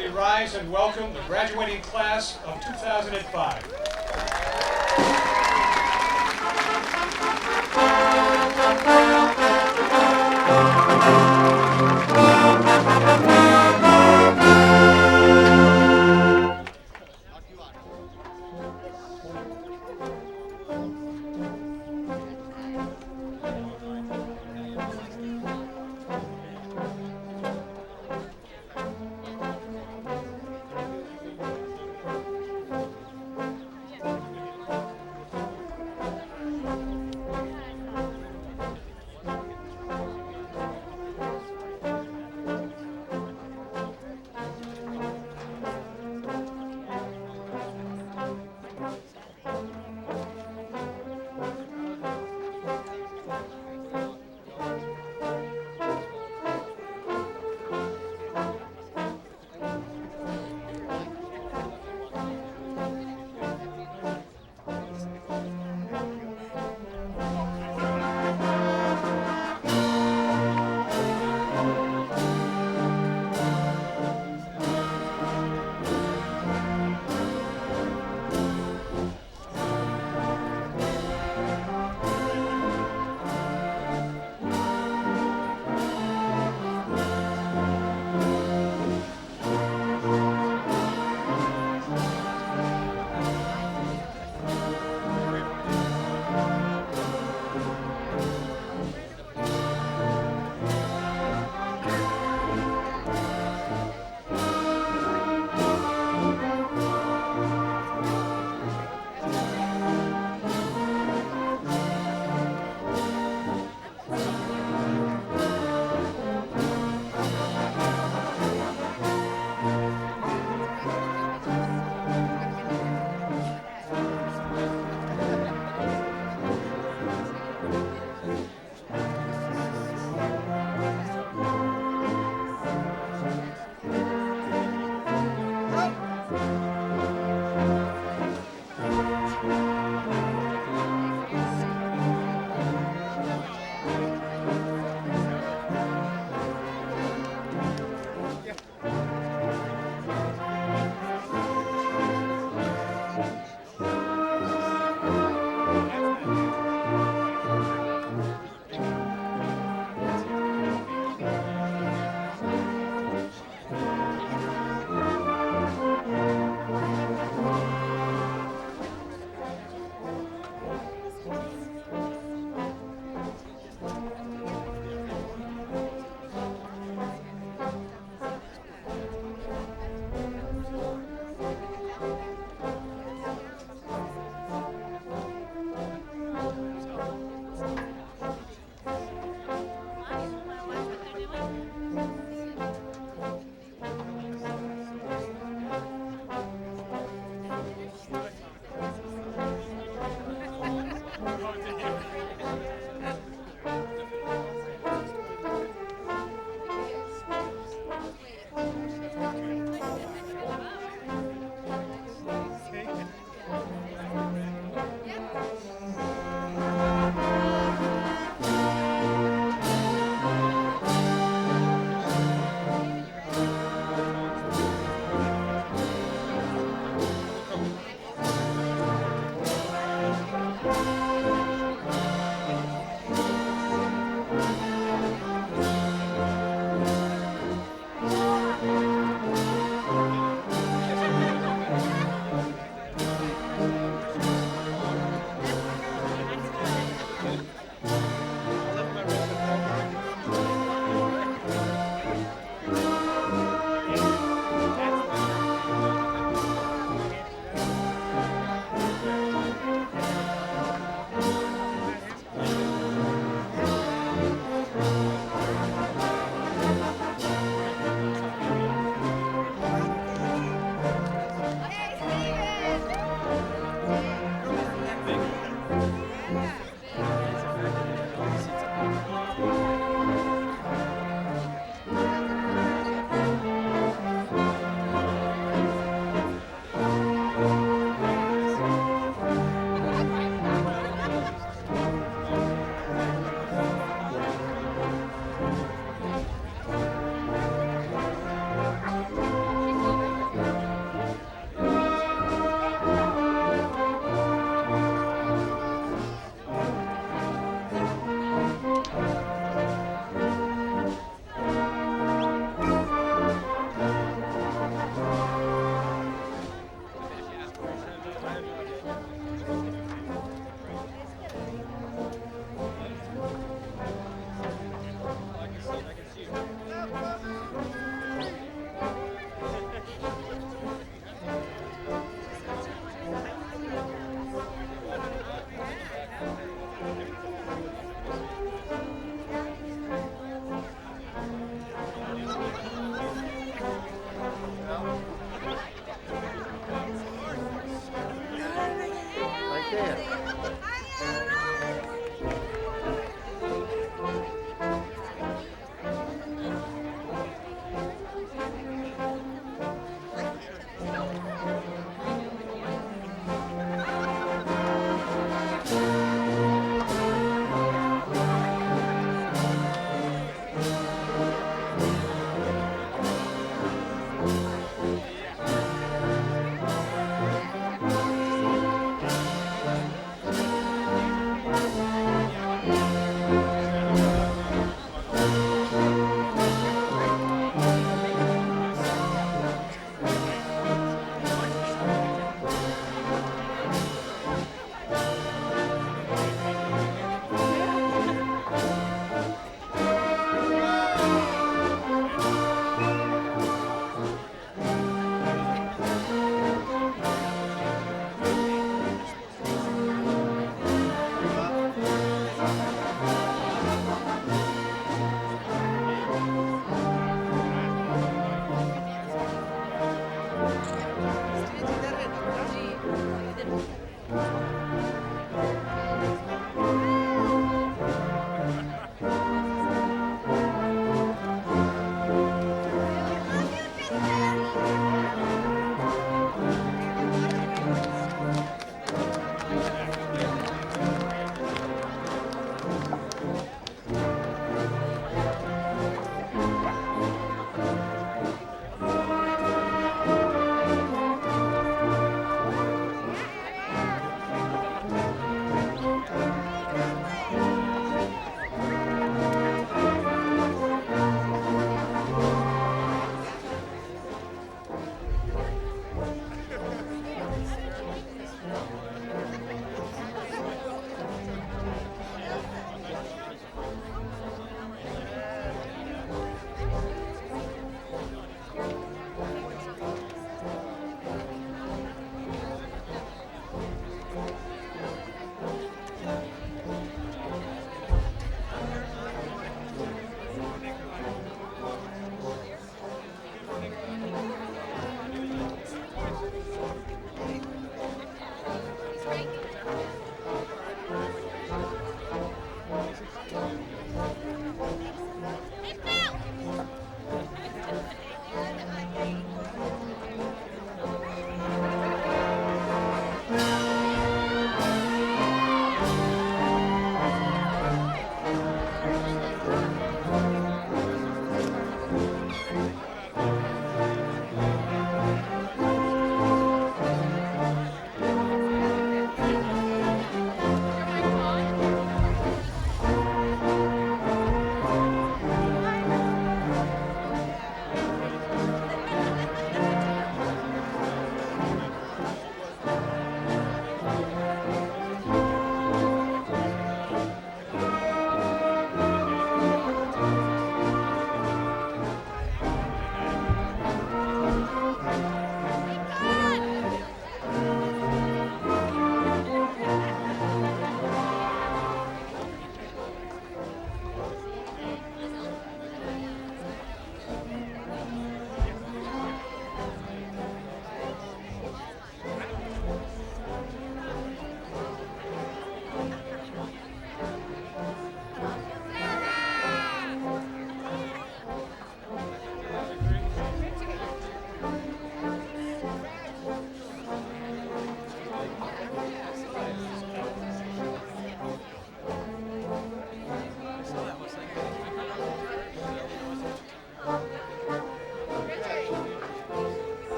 kindly rise and welcome the graduating class of 2005.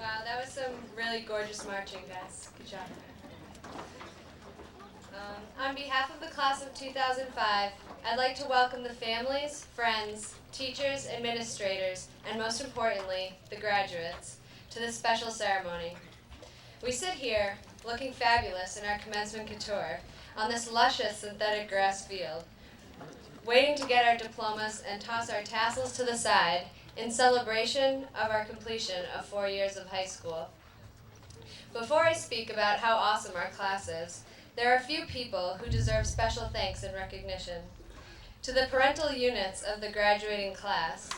Wow, that was some really gorgeous marching, guys. Good job. On behalf of the class of 2005, I'd like to welcome the families, friends, teachers, administrators, and most importantly, the graduates, to this special ceremony. We sit here, looking fabulous in our commencement couture, on this luscious synthetic grass field, waiting to get our diplomas and toss our tassels to the side in celebration of our completion of 4 years of high school. Before I speak about how awesome our class is, there are a few people who deserve special thanks and recognition. To the parental units of the graduating class,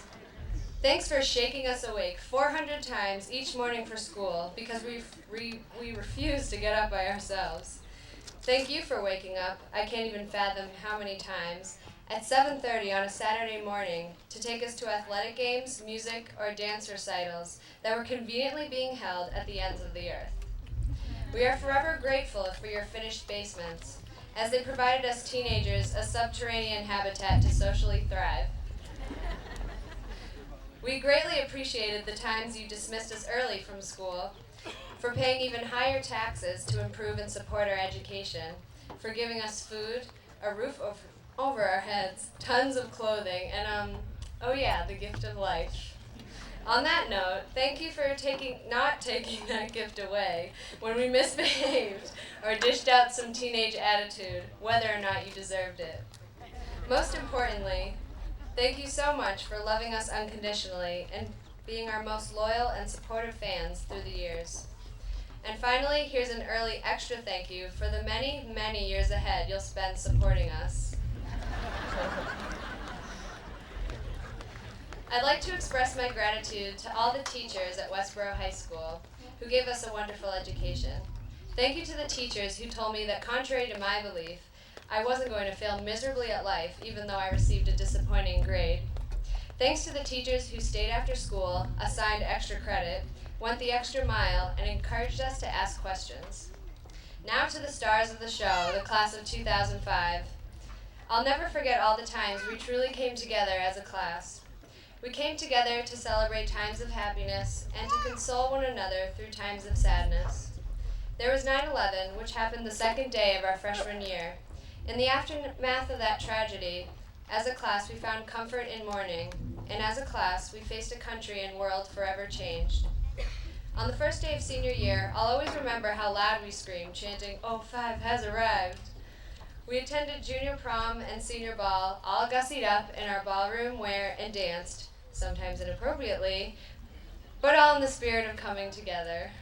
thanks for shaking us awake 400 times each morning for school because we refuse to get up by ourselves. Thank you for waking up, I can't even fathom how many times, at 7:30 on a Saturday morning to take us to athletic games, music, or dance recitals that were conveniently being held at the ends of the earth. We are forever grateful for your finished basements, as they provided us teenagers a subterranean habitat to socially thrive. We greatly appreciated the times you dismissed us early from school, for paying even higher taxes to improve and support our education, for giving us food, a roof over our heads, tons of clothing, and oh yeah, the gift of life. On that note, thank you for not taking that gift away when we misbehaved or dished out some teenage attitude, whether or not you deserved it. Most importantly, thank you so much for loving us unconditionally and being our most loyal and supportive fans through the years. And finally, here's an early extra thank you for the many, many years ahead you'll spend supporting us. I'd like to express my gratitude to all the teachers at Westboro High School who gave us a wonderful education. Thank you to the teachers who told me that contrary to my belief, I wasn't going to fail miserably at life even though I received a disappointing grade. Thanks to the teachers who stayed after school, assigned extra credit, went the extra mile, and encouraged us to ask questions. Now to the stars of the show, the class of 2005. I'll never forget all the times we truly came together as a class. We came together to celebrate times of happiness and to console one another through times of sadness. There was 9/11, which happened the second day of our freshman year. In the aftermath of that tragedy, as a class we found comfort in mourning, and as a class we faced a country and world forever changed. On the first day of senior year, I'll always remember how loud we screamed, chanting, "Oh, 5 has arrived." We attended junior prom and senior ball, all gussied up in our ballroom wear and danced, sometimes inappropriately, but all in the spirit of coming together.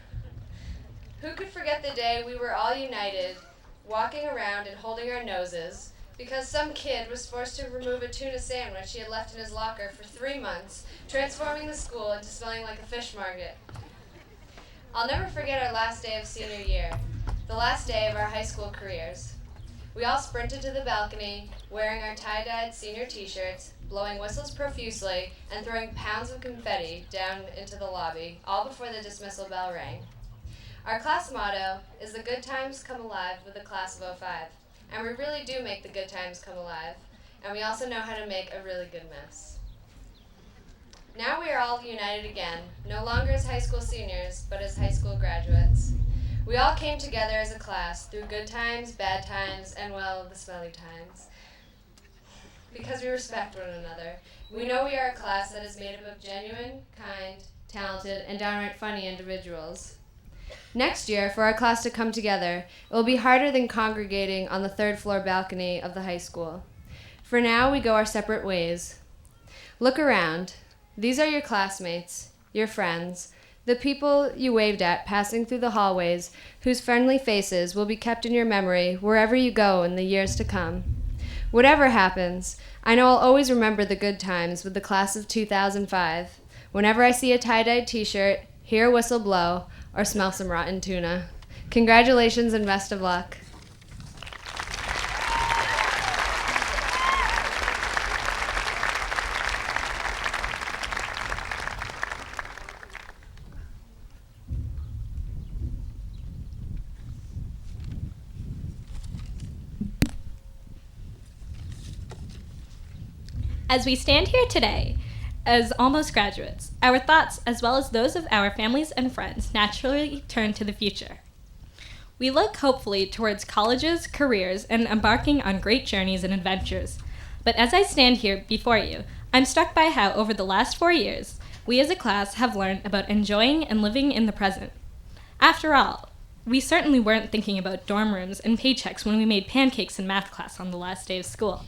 Who could forget the day we were all united, walking around and holding our noses, because some kid was forced to remove a tuna sandwich he had left in his locker for 3 months, transforming the school into smelling like a fish market. I'll never forget our last day of senior year, the last day of our high school careers. We all sprinted to the balcony, wearing our tie-dyed senior t-shirts, blowing whistles profusely, and throwing pounds of confetti down into the lobby, all before the dismissal bell rang. Our class motto is "The good times come alive with the class of '05, and we really do make the good times come alive, and we also know how to make a really good mess. Now we are all united again, no longer as high school seniors, but as high school graduates. We all came together as a class through good times, bad times, and, well, the smelly times. Because we respect one another. We know we are a class that is made up of genuine, kind, talented, and downright funny individuals. Next year, for our class to come together, it will be harder than congregating on the 3rd floor balcony of the high school. For now, we go our separate ways. Look around. These are your classmates, your friends, the people you waved at passing through the hallways, whose friendly faces will be kept in your memory wherever you go in the years to come. Whatever happens, I know I'll always remember the good times with the class of 2005, whenever I see a tie-dyed t-shirt, hear a whistle blow, or smell some rotten tuna. Congratulations and best of luck. As we stand here today, As almost graduates, our thoughts, as well as those of our families and friends, naturally turn to the future. We look hopefully towards colleges, careers, and embarking on great journeys and adventures. But as I stand here before you, I'm struck by how over the last 4 years, we as a class have learned about enjoying and living in the present. After all, we certainly weren't thinking about dorm rooms and paychecks when we made pancakes in math class on the last day of school.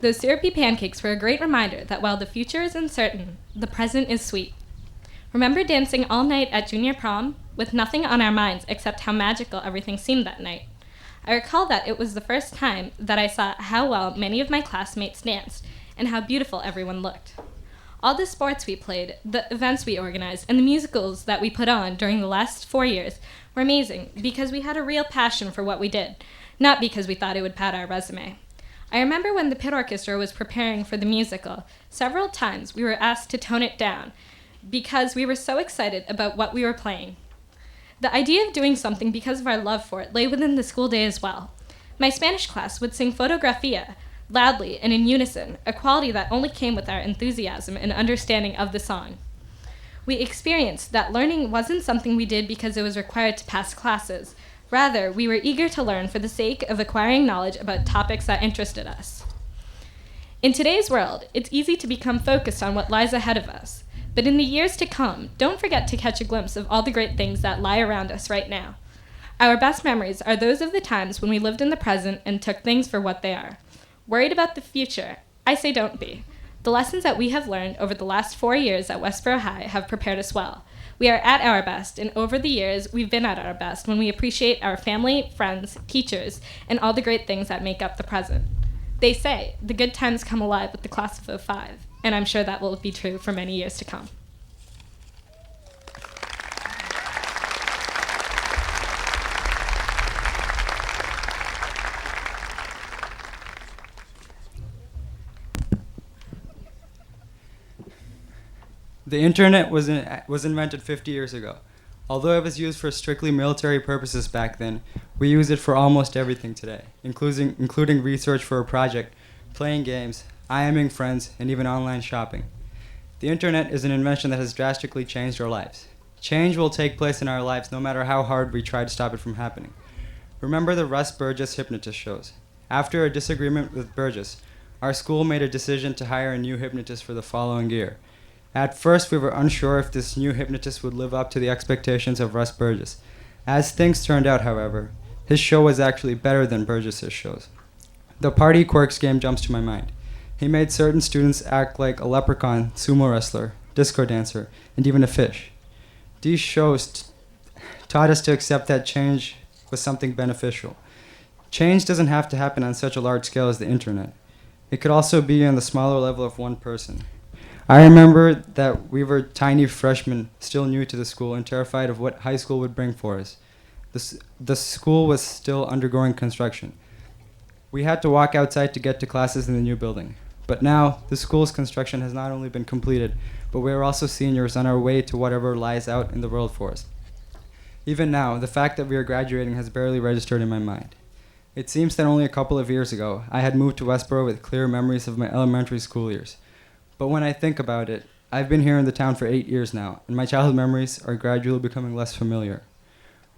Those syrupy pancakes were a great reminder that while the future is uncertain, the present is sweet. Remember dancing all night at junior prom, with nothing on our minds except how magical everything seemed that night? I recall that it was the first time that I saw how well many of my classmates danced and how beautiful everyone looked. All the sports we played, the events we organized, and the musicals that we put on during the last 4 years were amazing because we had a real passion for what we did, not because we thought it would pad our resume. I remember when the pit orchestra was preparing for the musical, several times we were asked to tone it down because we were so excited about what we were playing. The idea of doing something because of our love for it lay within the school day as well. My Spanish class would sing Fotografia loudly and in unison, a quality that only came with our enthusiasm and understanding of the song. We experienced that learning wasn't something we did because it was required to pass classes. Rather, we were eager to learn for the sake of acquiring knowledge about topics that interested us. In today's world, it's easy to become focused on what lies ahead of us. But in the years to come, don't forget to catch a glimpse of all the great things that lie around us right now. Our best memories are those of the times when we lived in the present and took things for what they are. Worried about the future? I say don't be. The lessons that we have learned over the last 4 years at Westboro High have prepared us well. We are at our best, and over the years, we've been at our best when we appreciate our family, friends, teachers, and all the great things that make up the present. They say the good times come alive with the class of '05, and I'm sure that will be true for many years to come. The internet was invented 50 years ago. Although it was used for strictly military purposes back then, we use it for almost everything today, including research for a project, playing games, IMing friends, and even online shopping. The internet is an invention that has drastically changed our lives. Change will take place in our lives no matter how hard we try to stop it from happening. Remember the Russ Burgess hypnotist shows. After a disagreement with Burgess, our school made a decision to hire a new hypnotist for the following year. At first, we were unsure if this new hypnotist would live up to the expectations of Russ Burgess. As things turned out, however, his show was actually better than Burgess's shows. The Party Quirks game jumps to my mind. He made certain students act like a leprechaun, sumo wrestler, disco dancer, and even a fish. These shows taught us to accept that change was something beneficial. Change doesn't have to happen on such a large scale as the internet. It could also be on the smaller level of one person. I remember that we were tiny freshmen, still new to the school, and terrified of what high school would bring for us. The school was still undergoing construction. We had to walk outside to get to classes in the new building. But now, the school's construction has not only been completed, but we are also seniors on our way to whatever lies out in the world for us. Even now, the fact that we are graduating has barely registered in my mind. It seems that only a couple of years ago, I had moved to Westboro with clear memories of my elementary school years. But when I think about it, I've been here in the town for 8 years now, and my childhood memories are gradually becoming less familiar.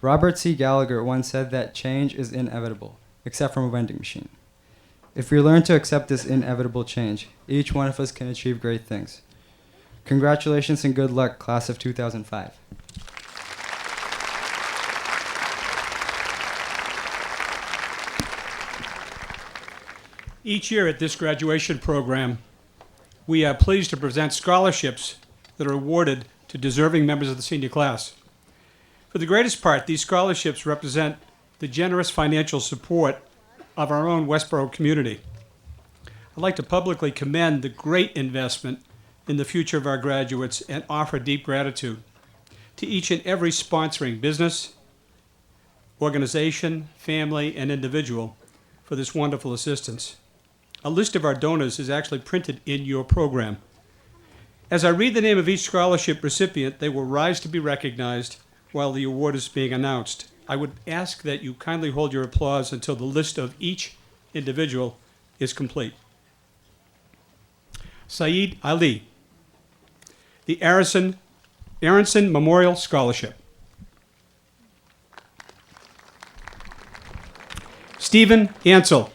Robert C. Gallagher once said that change is inevitable, except from a vending machine. If we learn to accept this inevitable change, each one of us can achieve great things. Congratulations and good luck, class of 2005. Each year at this graduation program, we are pleased to present scholarships that are awarded to deserving members of the senior class. For the greatest part, these scholarships represent the generous financial support of our own Westboro community. I'd like to publicly commend the great investment in the future of our graduates and offer deep gratitude to each and every sponsoring business, organization, family, and individual for this wonderful assistance. A list of our donors is actually printed in your program. As I read the name of each scholarship recipient, they will rise to be recognized while the award is being announced. I would ask that you kindly hold your applause until the list of each individual is complete. Saeed Ali. The Aronson Memorial Scholarship. Stephen Ansel.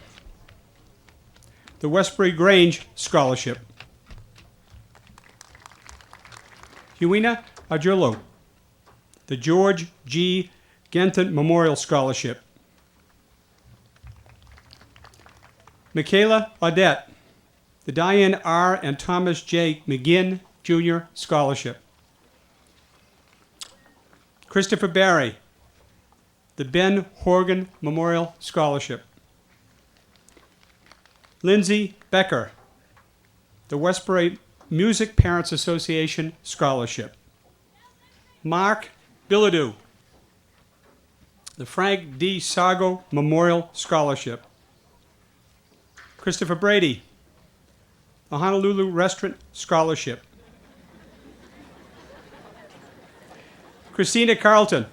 The Westbury Grange Scholarship. Huina Ajurlo. The George G. Genton Memorial Scholarship. Michaela Audette. The Diane R. and Thomas J. McGinn Jr. Scholarship. Christopher Barry. The Ben Horgan Memorial Scholarship. Lindsay Becker. The Westbury Music Parents Association Scholarship. Mark Bilodeau. The Frank D. Sago Memorial Scholarship. Christopher Brady. The Honolulu Restaurant Scholarship. Christina Carlton.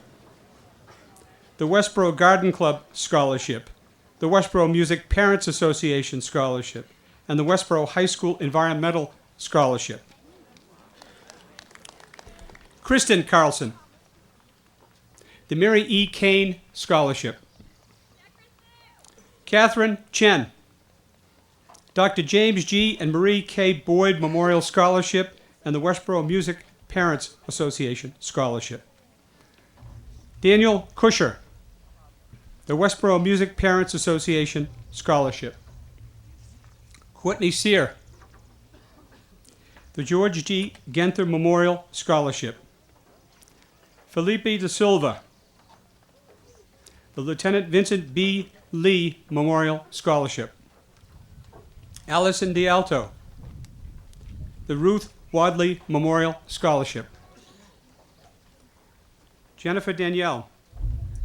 The Westboro Garden Club Scholarship. The Westboro Music Parents Association Scholarship. And the Westboro High School Environmental Scholarship. Kristen Carlson. The Mary E. Kane Scholarship. Catherine Chen. Dr. James G. and Marie K. Boyd Memorial Scholarship and the Westboro Music Parents Association Scholarship. Daniel Kusher. The Westboro Music Parents Association Scholarship. Courtney Sear. The George G. Genther Memorial Scholarship. Felipe da Silva. The Lieutenant Vincent B. Lee Memorial Scholarship. Allison D'Alto. The Ruth Wadley Memorial Scholarship. Jennifer Danielle.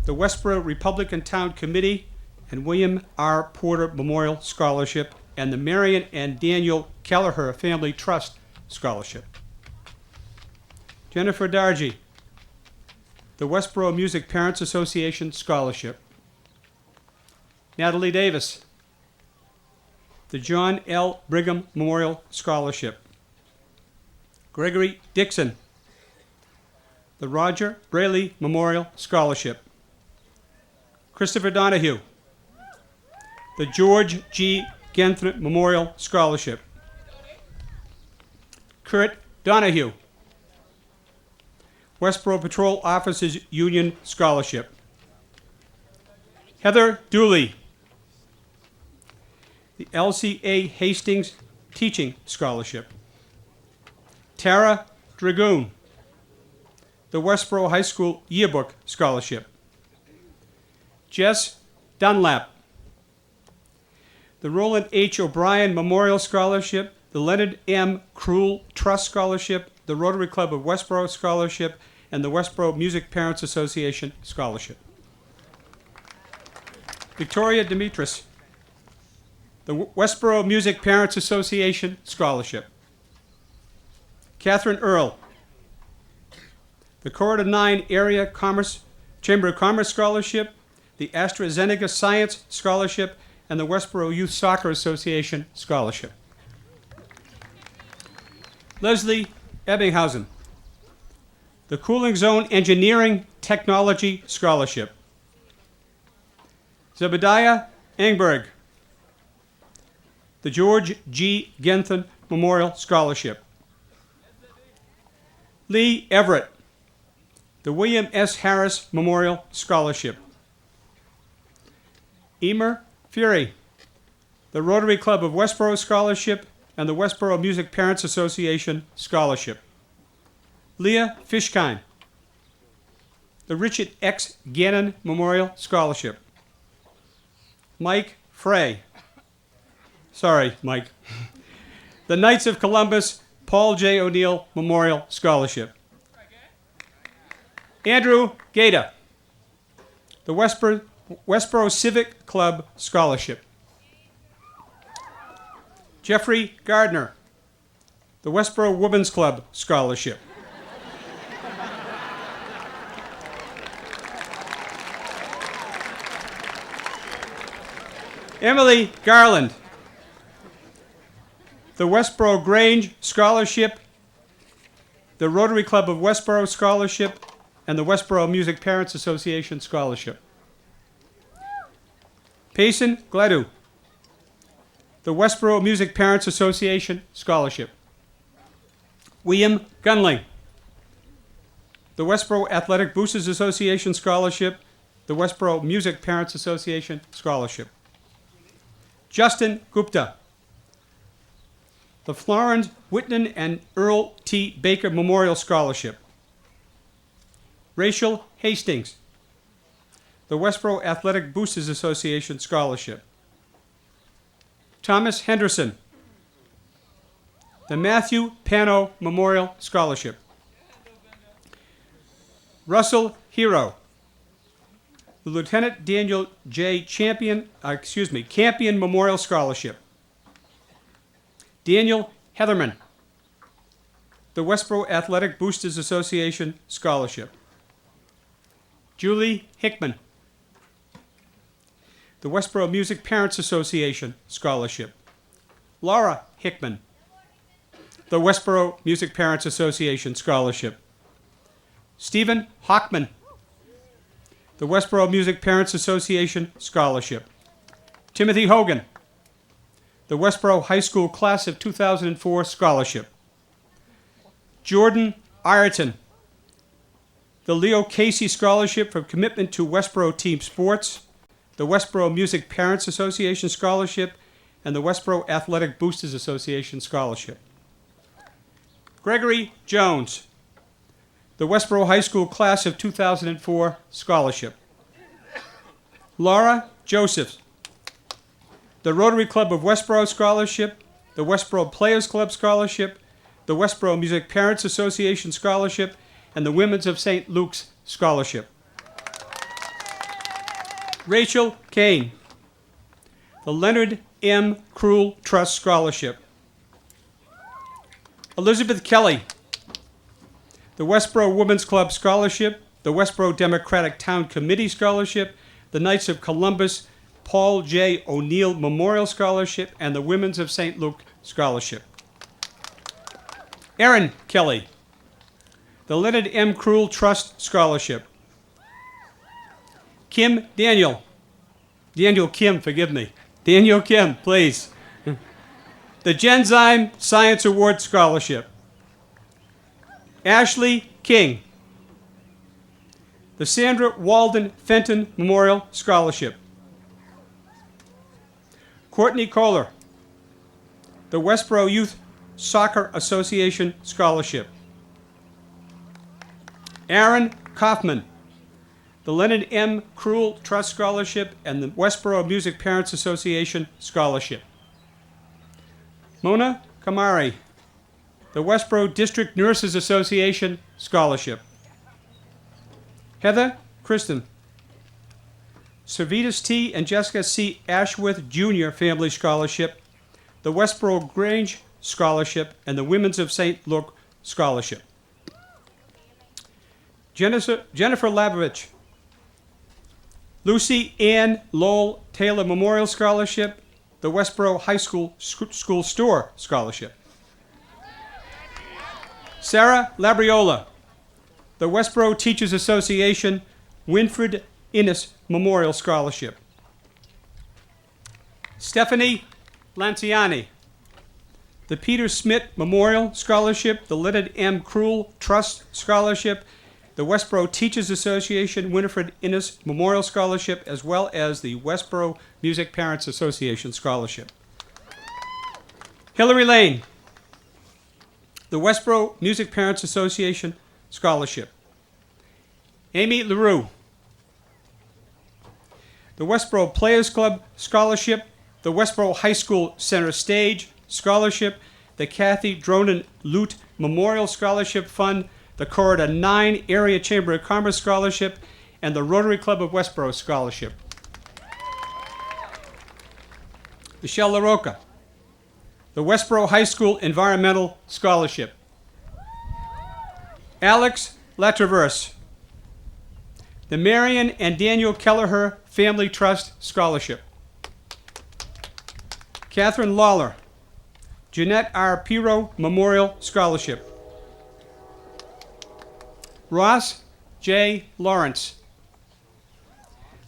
The Westboro Republican Town Committee and William R. Porter Memorial Scholarship and the Marion and Daniel Kelleher Family Trust Scholarship. Jennifer Dargy. The Westboro Music Parents Association Scholarship. Natalie Davis. The John L. Brigham Memorial Scholarship. Gregory Dixon. The Roger Braley Memorial Scholarship. Christopher Donahue. The George G. Genther Memorial Scholarship. Kurt Donahue. Westboro Patrol Officers Union Scholarship. Heather Dooley. The LCA Hastings Teaching Scholarship. Tara Dragoon. The Westboro High School Yearbook Scholarship. Jess Dunlap. The Roland H. O'Brien Memorial Scholarship, the Leonard M. Krull Trust Scholarship, the Rotary Club of Westboro Scholarship, and the Westboro Music Parents Association Scholarship. Victoria Demetris. The Westboro Music Parents Association Scholarship. Catherine Earl. The Corridor 9 Area Chamber of Commerce Scholarship, the AstraZeneca Science Scholarship, and the Westboro Youth Soccer Association Scholarship. Leslie Ebbinghausen. The Cooling Zone Engineering Technology Scholarship. Zebediah Engberg. The George G. Genthan Memorial Scholarship. Lee Everett. The William S. Harris Memorial Scholarship. Emer Fury. The Rotary Club of Westboro Scholarship and the Westboro Music Parents Association Scholarship. Leah Fishkind. The Richard X. Gannon Memorial Scholarship. Mike Frey. Sorry, Mike. The Knights of Columbus Paul J. O'Neill Memorial Scholarship. Andrew Gaeta. The Westboro Civic Club Scholarship. Jeffrey Gardner. The Westboro Women's Club Scholarship. Emily Garland. the Westboro Grange Scholarship, the Rotary Club of Westboro Scholarship, and the Westboro Music Parents Association Scholarship. Payson Gledu, the Westboro Music Parents Association Scholarship. William Gunling, the Westboro Athletic Boosters Association Scholarship, the Westboro Music Parents Association Scholarship. Justin Gupta, the Florence Whitman and Earl T. Baker Memorial Scholarship. Rachel Hastings, the Westboro Athletic Boosters Association Scholarship. Thomas Henderson, the Matthew Pano Memorial Scholarship. Russell Hero, the Lieutenant Daniel J. Campion Memorial Scholarship. Daniel Heatherman, the Westboro Athletic Boosters Association Scholarship. Julie Hickman, the Westboro Music Parents Association Scholarship. Laura Hickman, the Westboro Music Parents Association Scholarship. Stephen Hockman, the Westboro Music Parents Association Scholarship. Timothy Hogan, the Westboro High School Class of 2004 Scholarship. Jordan Ireton, the Leo Casey Scholarship for Commitment to Westboro Team Sports, the Westboro Music Parents Association Scholarship, and the Westboro Athletic Boosters Association Scholarship. Gregory Jones, the Westboro High School Class of 2004 Scholarship. Laura Joseph, the Rotary Club of Westboro Scholarship, the Westboro Players Club Scholarship, the Westboro Music Parents Association Scholarship, and the Women's of St. Luke's Scholarship. Rachel Kane, the Leonard M. Krull Trust Scholarship. Elizabeth Kelly, the Westboro Women's Club Scholarship, the Westboro Democratic Town Committee Scholarship, the Knights of Columbus Paul J. O'Neill Memorial Scholarship, and the Women's of St. Luke Scholarship. Erin Kelly, the Leonard M. Krull Trust Scholarship. Kim Daniel Kim, please. The Genzyme Science Award Scholarship. Ashley King, the Sandra Walden Fenton Memorial Scholarship. Courtney Kohler, the Westboro Youth Soccer Association Scholarship. Aaron Kaufman, the Leonard M. Krull Trust Scholarship and the Westboro Music Parents Association Scholarship. Mona Kamari, the Westboro District Nurses Association Scholarship. Heather Kristen, Servetus T. and Jessica C. Ashworth Jr. Family Scholarship, the Westboro Grange Scholarship, and the Women's of St. Luke Scholarship. Jennifer Labovich, Lucy Ann Lowell Taylor Memorial Scholarship, the Westboro High School Store Scholarship. Sarah Labriola, the Westboro Teachers Association Winfred Innes Memorial Scholarship. Stephanie Lanciani, the Peter Smith Memorial Scholarship, the Leonard M. Krull Trust Scholarship, the Westboro Teachers Association Winifred Innes Memorial Scholarship, as well as the Westboro Music Parents Association Scholarship. Hillary Lane, the Westboro Music Parents Association Scholarship. Amy LaRue, the Westboro Players Club Scholarship, the Westboro High School Center Stage Scholarship, the Kathy Dronin Lute Memorial Scholarship Fund, the Corridor 9 Area Chamber of Commerce Scholarship, and the Rotary Club of Westboro Scholarship. Michelle LaRocca, the Westboro High School Environmental Scholarship. Alex Latraverse, the Marion and Daniel Kelleher Family Trust Scholarship. Catherine Lawler, Jeanette R. Piro Memorial Scholarship. Ross J. Lawrence,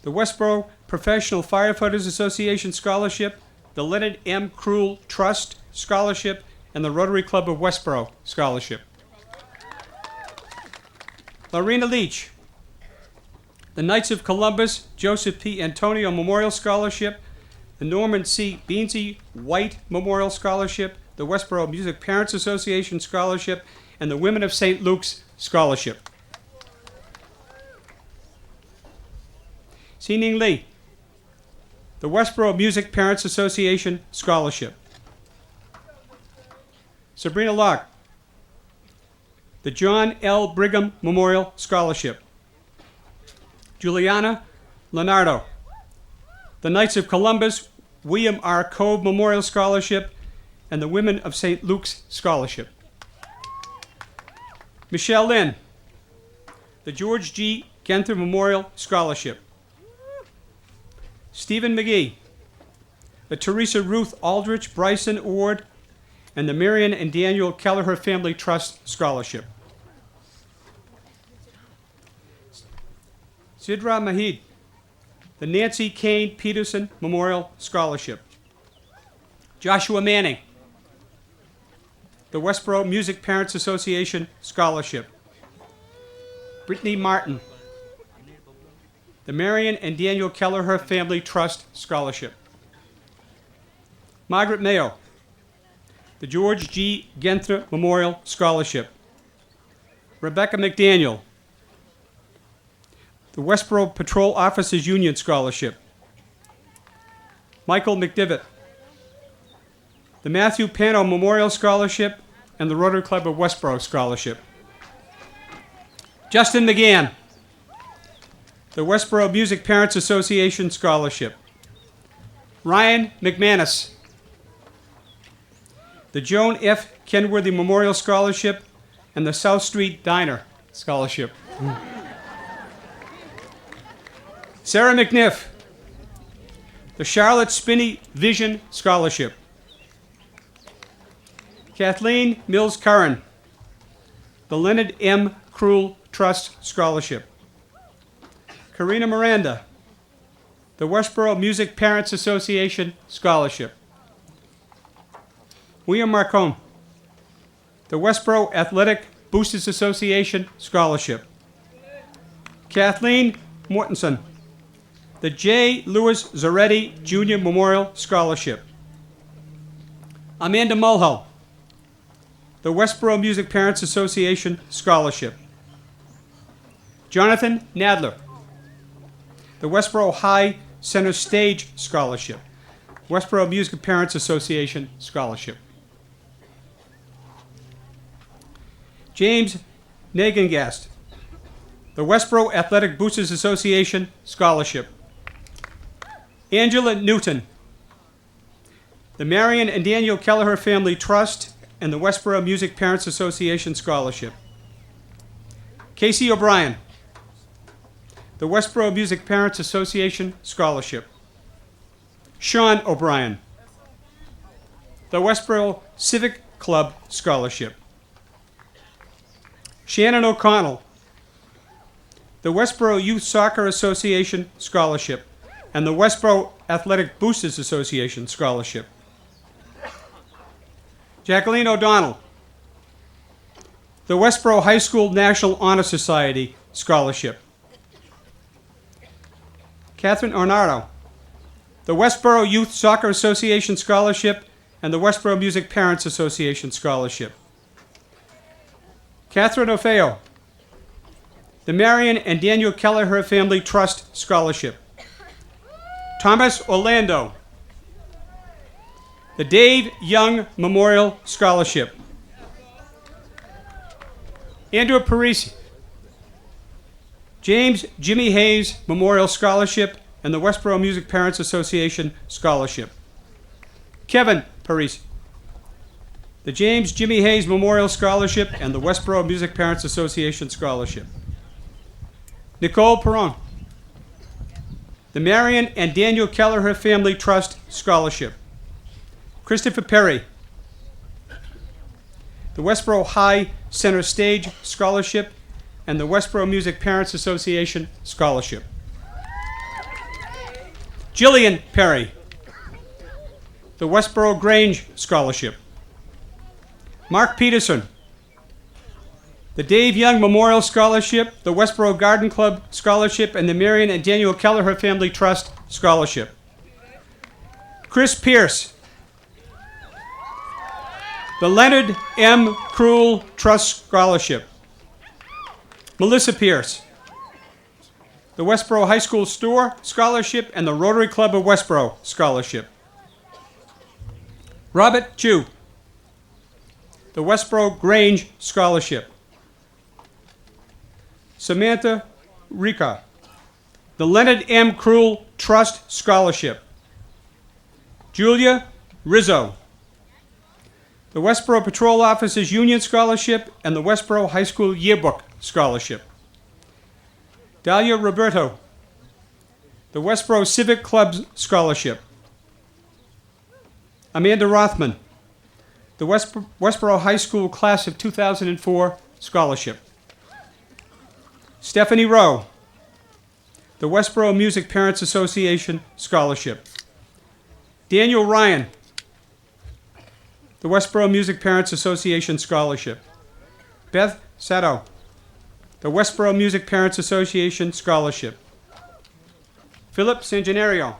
the Westboro Professional Firefighters Association Scholarship, the Leonard M. Krull Trust Scholarship, and the Rotary Club of Westboro Scholarship. Lorena Leach, the Knights of Columbus Joseph P. Antonio Memorial Scholarship, the Norman C. Beansy White Memorial Scholarship, the Westboro Music Parents Association Scholarship, and the Women of St. Luke's Scholarship. Xi-Ning Lee, the Westboro Music Parents Association Scholarship. Sabrina Locke, the John L. Brigham Memorial Scholarship. Juliana Leonardo, the Knights of Columbus William R. Cove Memorial Scholarship, and the Women of St. Luke's Scholarship. Michelle Lynn, the George G. Genther Memorial Scholarship. Stephen McGee, the Teresa Ruth Aldrich Bryson Award, and the Marion and Daniel Kelleher Family Trust Scholarship. Sidra Mahid, the Nancy Kane Peterson Memorial Scholarship. Joshua Manning, the Westboro Music Parents Association Scholarship. Brittany Martin, the Marion and Daniel Kelleher Family Trust Scholarship. Margaret Mayo, the George G. Genther Memorial Scholarship. Rebecca McDaniel, the Westboro Patrol Officers Union Scholarship. Michael McDivitt, the Matthew Pano Memorial Scholarship and the Rotary Club of Westboro Scholarship. Justin McGann, the Westboro Music Parents Association Scholarship. Ryan McManus, the Joan F. Kenworthy Memorial Scholarship and the South Street Diner Scholarship. Sarah McNiff, the Charlotte Spinney Vision Scholarship. Kathleen Mills Curran, the Leonard M. Krull Trust Scholarship. Karina Miranda, the Westboro Music Parents Association Scholarship. William Marcone, the Westboro Athletic Boosters Association Scholarship. Kathleen Mortensen, the J. Lewis Zaretti Jr. Memorial Scholarship. Amanda Mulhall, the Westboro Music Parents Association Scholarship. Jonathan Nadler, the Westboro High Center Stage Scholarship. Westboro Music Parents Association Scholarship. James Nagengast, the Westboro Athletic Boosters Association Scholarship. Angela Newton, the Marion and Daniel Kelleher Family Trust and the Westboro Music Parents Association Scholarship. Casey O'Brien, the Westboro Music Parents Association Scholarship. Sean O'Brien, the Westboro Civic Club Scholarship. Shannon O'Connell, the Westboro Youth Soccer Association Scholarship and the Westboro Athletic Boosters Association Scholarship. Jacqueline O'Donnell, the Westboro High School National Honor Society Scholarship. Catherine Ornardo, the Westboro Youth Soccer Association Scholarship and the Westboro Music Parents Association Scholarship. Catherine Ofeo, the Marion and Daniel Kelleher Family Trust Scholarship. Thomas Orlando, the Dave Young Memorial Scholarship. Andrew Parisi, James Jimmy Hayes Memorial Scholarship and the Westboro Music Parents Association Scholarship. Kevin Parisi, the James Jimmy Hayes Memorial Scholarship and the Westboro Music Parents Association Scholarship. Nicole Perron, the Marion and Daniel Kelleher Family Trust Scholarship. Christopher Perry, the Westboro High Center Stage Scholarship, and the Westboro Music Parents Association Scholarship. Jillian Perry, the Westboro Grange Scholarship. Mark Peterson, the Dave Young Memorial Scholarship, the Westboro Garden Club Scholarship, and the Marion and Daniel Kelleher Family Trust Scholarship. Chris Pierce, the Leonard M. Krull Trust Scholarship. Melissa Pierce, the Westboro High School Store Scholarship and the Rotary Club of Westboro Scholarship. Robert Chu, the Westboro Grange Scholarship. Samantha Rica, the Leonard M. Krull Trust Scholarship. Julia Rizzo, the Westboro Patrol Officers Union Scholarship and the Westboro High School Yearbook Scholarship. Dalia Roberto, the Westboro Civic Club's Scholarship. Amanda Rothman, the Westboro High School Class of 2004 Scholarship. Stephanie Rowe, the Westboro Music Parents Association Scholarship. Daniel Ryan, the Westboro Music Parents Association Scholarship. Beth Sato, the Westboro Music Parents Association Scholarship. Philip Sangenario,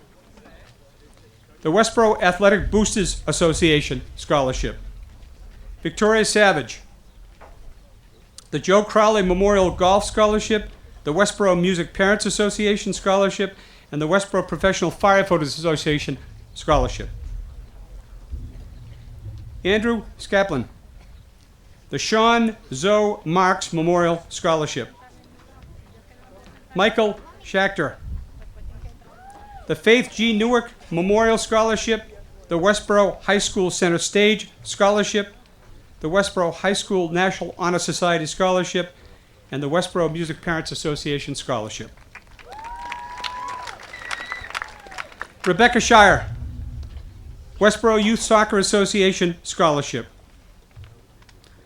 the Westboro Athletic Boosters Association Scholarship. Victoria Savage, the Joe Crowley Memorial Golf Scholarship, the Westboro Music Parents Association Scholarship, and the Westboro Professional Firefighters Association Scholarship. Andrew Skaplin, the Sean Zoe Marks Memorial Scholarship. Michael Schachter, the Faith G. Newark Memorial Scholarship, the Westboro High School Center Stage Scholarship, the Westboro High School National Honor Society Scholarship, and the Westboro Music Parents Association Scholarship. Rebecca Shire, Westboro Youth Soccer Association Scholarship.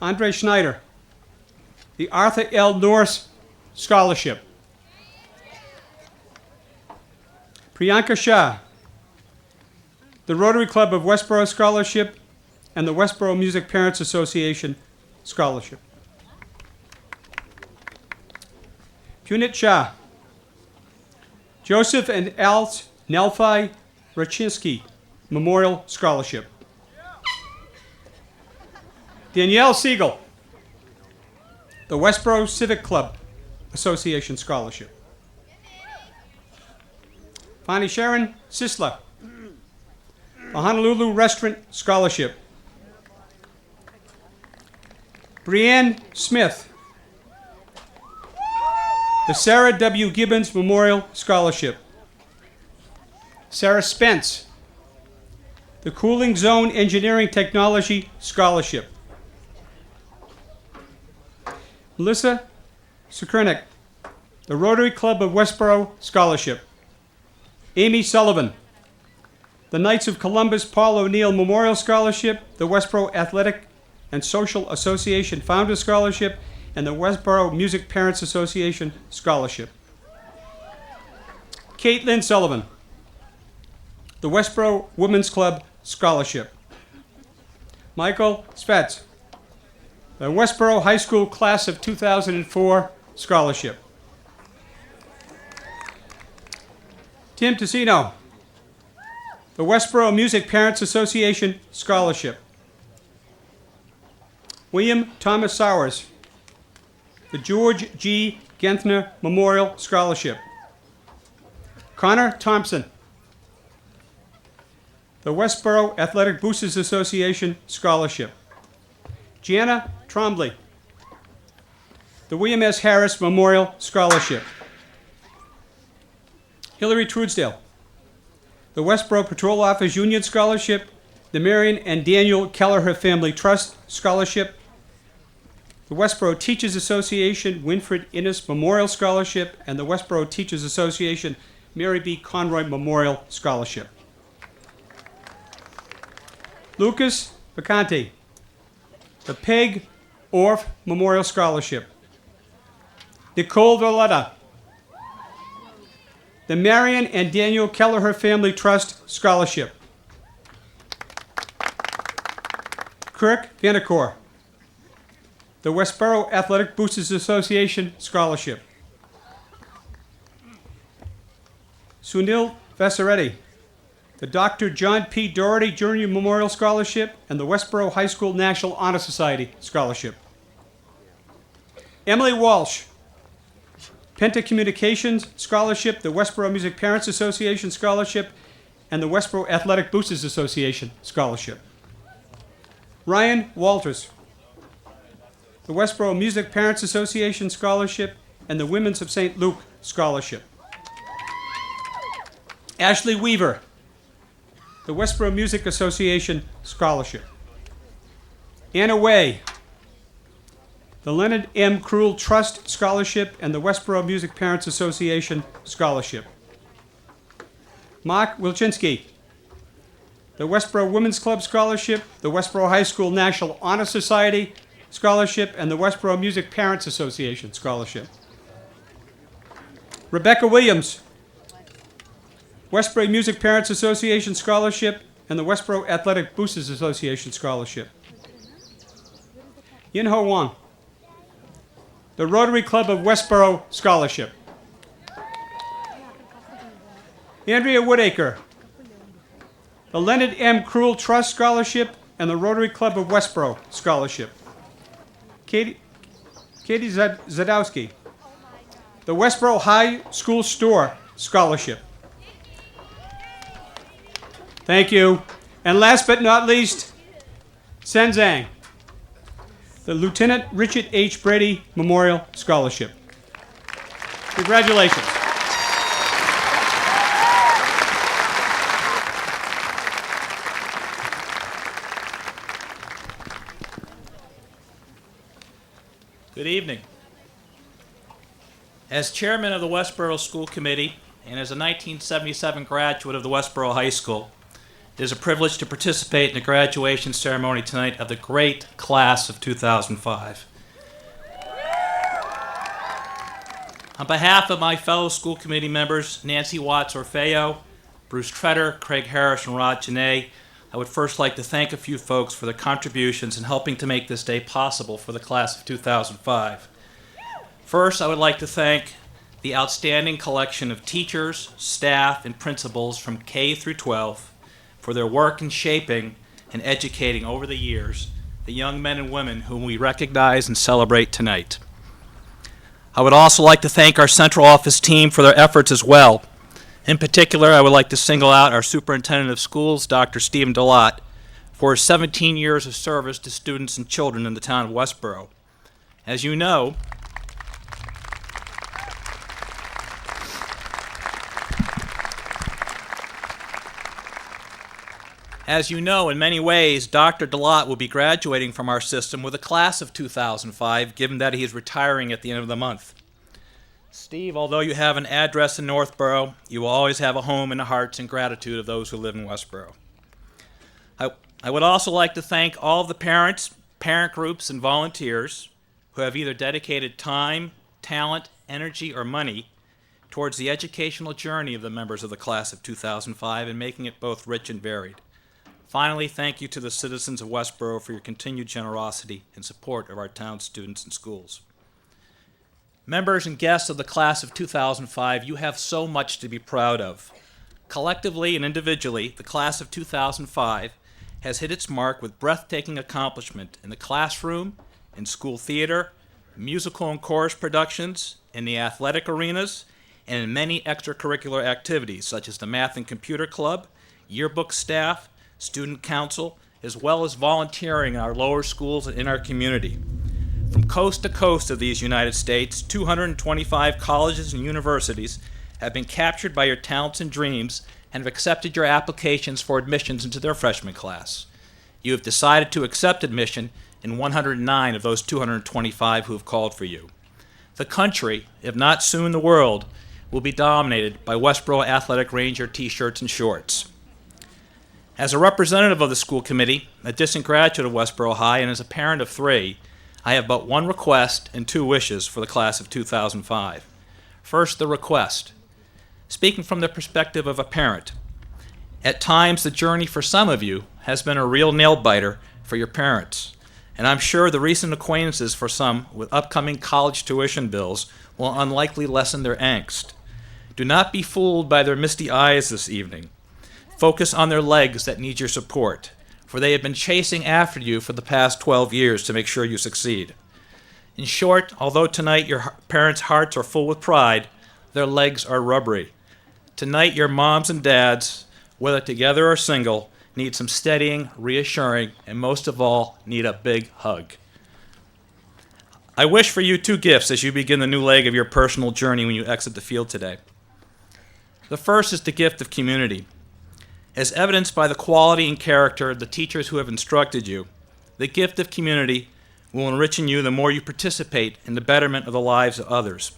Andre Schneider, the Arthur L. Norris Scholarship. Priyanka Shah, the Rotary Club of Westboro Scholarship and the Westboro Music Parents Association Scholarship. Punit Shah, Joseph and Alice Nelfi Rachinsky Memorial Scholarship. Danielle Siegel, the Westboro Civic Club Association Scholarship. Bonnie Sharon Sisler, the Honolulu Restaurant Scholarship. Brianne Smith, the Sarah W. Gibbons Memorial Scholarship. Sarah Spence, the Cooling Zone Engineering Technology Scholarship. Melissa Sukernick, the Rotary Club of Westboro Scholarship. Amy Sullivan, the Knights of Columbus Paul O'Neill Memorial Scholarship, the Westboro Athletic and Social Association Founders Scholarship, and the Westboro Music Parents Association Scholarship. Caitlin Sullivan, the Westboro Women's Club Scholarship. Michael Spetz, the Westboro High School Class of 2004 Scholarship. Tim Tessino, the Westboro Music Parents Association Scholarship. William Thomas Sowers, the George G. Genthner Memorial Scholarship. Connor Thompson, the Westboro Athletic Boosters Association Scholarship. Gianna Trombley, the William S. Harris Memorial Scholarship. Hillary Trudsdale, the Westboro Patrol Office Union Scholarship, the Marion and Daniel Kelleher Family Trust Scholarship, the Westboro Teachers Association Winfred Innes Memorial Scholarship, and the Westboro Teachers Association Mary B. Conroy Memorial Scholarship. Lucas Vacante, the Peg Orff Memorial Scholarship. Nicole Valletta, the Marion and Daniel Kelleher Family Trust Scholarship. Kirk Vanacore, the Westboro Athletic Boosters Association Scholarship. Sunil Vasaretti, the Dr. John P. Doherty Jr. Memorial Scholarship and the Westboro High School National Honor Society Scholarship. Emily Walsh, Penta Communications Scholarship, the Westboro Music Parents Association Scholarship, and the Westboro Athletic Boosters Association Scholarship. Ryan Walters, the Westboro Music Parents Association Scholarship, and the Women's of St. Luke Scholarship. Ashley Weaver, the Westboro Music Association Scholarship. Anna Way, the Leonard M. Krull Trust Scholarship and the Westboro Music Parents Association Scholarship. Mark Wilczynski, the Westboro Women's Club Scholarship, the Westboro High School National Honor Society Scholarship, and the Westboro Music Parents Association Scholarship. Rebecca Williams, Westboro Music Parents Association Scholarship and the Westboro Athletic Boosters Association Scholarship. Yin-Ho Wang, the Rotary Club of Westboro Scholarship. Andrea Woodacre, the Leonard M. Krull Trust Scholarship and the Rotary Club of Westboro Scholarship. Katie Zadowski, the Westboro High School Store Scholarship. Thank you. And last but not least, Sen Zhang, the Lieutenant Richard H. Brady Memorial Scholarship. Congratulations. Good evening. As chairman of the Westboro School Committee and as a 1977 graduate of the Westboro High School, it is a privilege to participate in the graduation ceremony tonight of the great class of 2005. On behalf of my fellow school committee members, Nancy Watts Orfeo, Bruce Treader, Craig Harris, and Rod Janae, I would first like to thank a few folks for their contributions in helping to make this day possible for the class of 2005. First, I would like to thank the outstanding collection of teachers, staff, and principals from K through 12 for their work in shaping and educating over the years the young men and women whom we recognize and celebrate tonight. I would also like to thank our central office team for their efforts as well. In particular, I would like to single out our superintendent of schools, Dr. Stephen Delott, for his 17 years of service to students and children in the town of Westboro. As you know, in many ways, Dr. Delott will be graduating from our system with a class of 2005, given that he is retiring at the end of the month. Steve, although you have an address in Northborough, you will always have a home in the hearts and gratitude of those who live in Westboro. I would also like to thank all of the parents, parent groups, and volunteers who have either dedicated time, talent, energy, or money towards the educational journey of the members of the class of 2005 and making it both rich and varied. Finally, thank you to the citizens of Westboro for your continued generosity and support of our town's students and schools. Members and guests of the class of 2005, you have so much to be proud of. Collectively and individually, the class of 2005 has hit its mark with breathtaking accomplishment in the classroom, in school theater, musical and chorus productions, in the athletic arenas, and in many extracurricular activities such as the Math and Computer Club, yearbook staff, student council, as well as volunteering in our lower schools and in our community. From coast to coast of these United States, 225 colleges and universities have been captured by your talents and dreams and have accepted your applications for admissions into their freshman class. You have decided to accept admission in 109 of those 225 who have called for you. The country, if not soon the world, will be dominated by Westboro Athletic Ranger t-shirts and shorts. As a representative of the school committee, a distant graduate of Westboro High, and as a parent of 3, I have but one request and 2 wishes for the class of 2005. First, the request. Speaking from the perspective of a parent, at times the journey for some of you has been a real nail-biter for your parents, and I'm sure the recent acquaintances for some with upcoming college tuition bills will unlikely lessen their angst. Do not be fooled by their misty eyes this evening. Focus on their legs that need your support, for they have been chasing after you for the past 12 years to make sure you succeed. In short, although tonight your parents' hearts are full with pride, their legs are rubbery. Tonight your moms and dads, whether together or single, need some steadying, reassuring, and most of all, need a big hug. I wish for you 2 gifts as you begin the new leg of your personal journey when you exit the field today. The first is the gift of community. As evidenced by the quality and character of the teachers who have instructed you, the gift of community will enrich in you the more you participate in the betterment of the lives of others.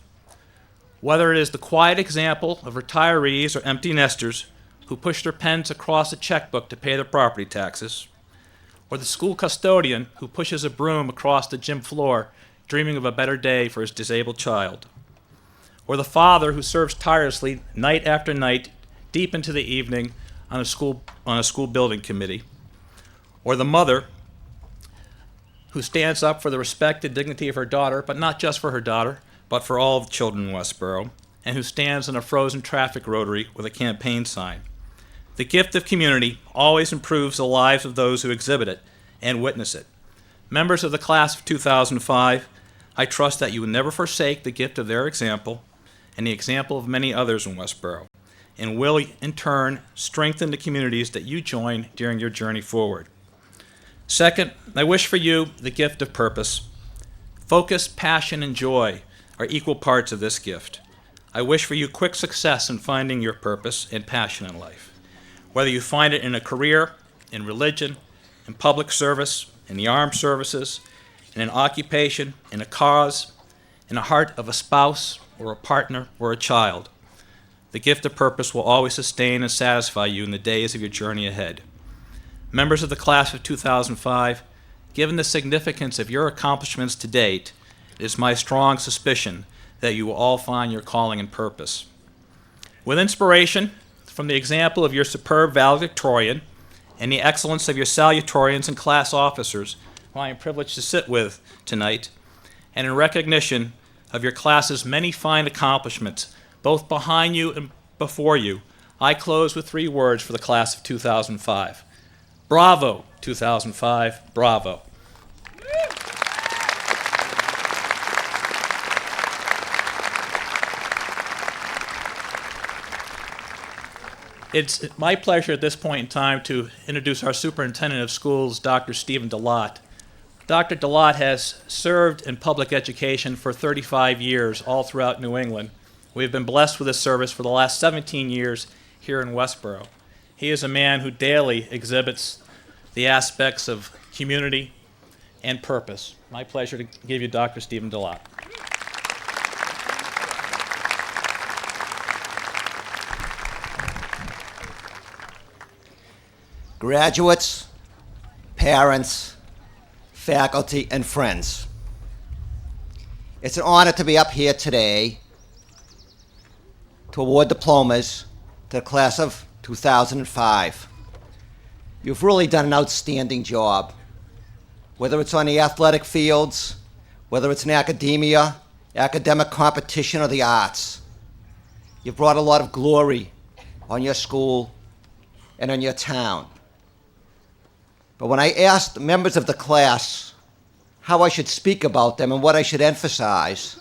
Whether it is the quiet example of retirees or empty nesters who push their pens across a checkbook to pay their property taxes, or the school custodian who pushes a broom across the gym floor dreaming of a better day for his disabled child, or the father who serves tirelessly night after night deep into the evening on a school building committee, or the mother who stands up for the respect and dignity of her daughter, but not just for her daughter, but for all the children in Westboro, and who stands in a frozen traffic rotary with a campaign sign. The gift of community always improves the lives of those who exhibit it and witness it. Members of the class of 2005, I trust that you will never forsake the gift of their example and the example of many others in Westboro, and will, in turn, strengthen the communities that you join during your journey forward. Second, I wish for you the gift of purpose. Focus, passion, and joy are equal parts of this gift. I wish for you quick success in finding your purpose and passion in life. Whether you find it in a career, in religion, in public service, in the armed services, in an occupation, in a cause, in the heart of a spouse or a partner or a child, the gift of purpose will always sustain and satisfy you in the days of your journey ahead. Members of the class of 2005, given the significance of your accomplishments to date, it is my strong suspicion that you will all find your calling and purpose. With inspiration from the example of your superb valedictorian and the excellence of your salutatorians and class officers, who I am privileged to sit with tonight, and in recognition of your class's many fine accomplishments, both behind you and before you, I close with 3 words for the class of 2005. Bravo, 2005, bravo. It's my pleasure at this point in time to introduce our Superintendent of Schools, Dr. Stephen DeLotte. Dr. DeLotte has served in public education for 35 years all throughout New England. We have been blessed with his service for the last 17 years here in Westboro. He is a man who daily exhibits the aspects of community and purpose. My pleasure to give you Dr. Stephen DeLotte. Graduates, parents, faculty, and friends, it's an honor to be up here today to award diplomas to the class of 2005. You've really done an outstanding job, whether it's on the athletic fields, whether it's in academia, academic competition, or the arts. You've brought a lot of glory on your school and on your town. But when I asked members of the class how I should speak about them and what I should emphasize,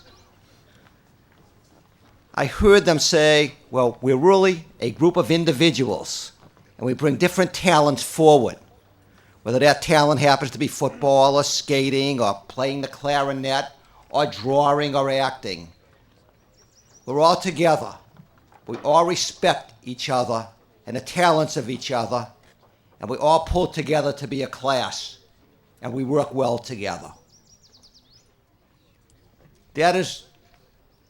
I heard them say, well, we're really a group of individuals, and we bring different talents forward, whether that talent happens to be football or skating or playing the clarinet or drawing or acting. We're all together. We all respect each other and the talents of each other, and we all pull together to be a class, and we work well together. That is,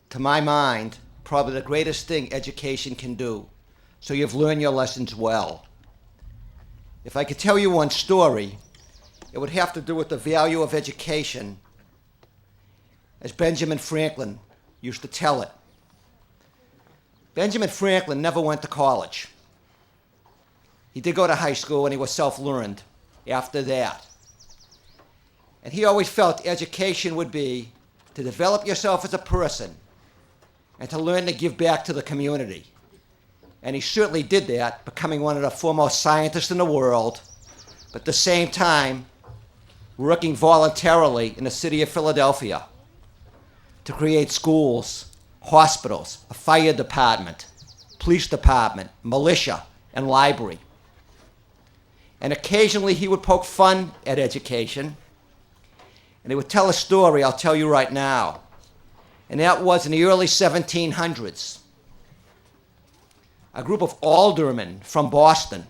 to my mind, probably the greatest thing education can do. So you've learned your lessons well. If I could tell you one story, it would have to do with the value of education, as Benjamin Franklin used to tell it. Benjamin Franklin never went to college. He did go to high school and he was self-learned after that. And he always felt education would be to develop yourself as a person and to learn to give back to the community. And he certainly did that, becoming one of the foremost scientists in the world, but at the same time, working voluntarily in the city of Philadelphia to create schools, hospitals, a fire department, police department, militia, and library. And occasionally he would poke fun at education, and he would tell a story I'll tell you right now. And that was in the early 1700s. A group of aldermen from Boston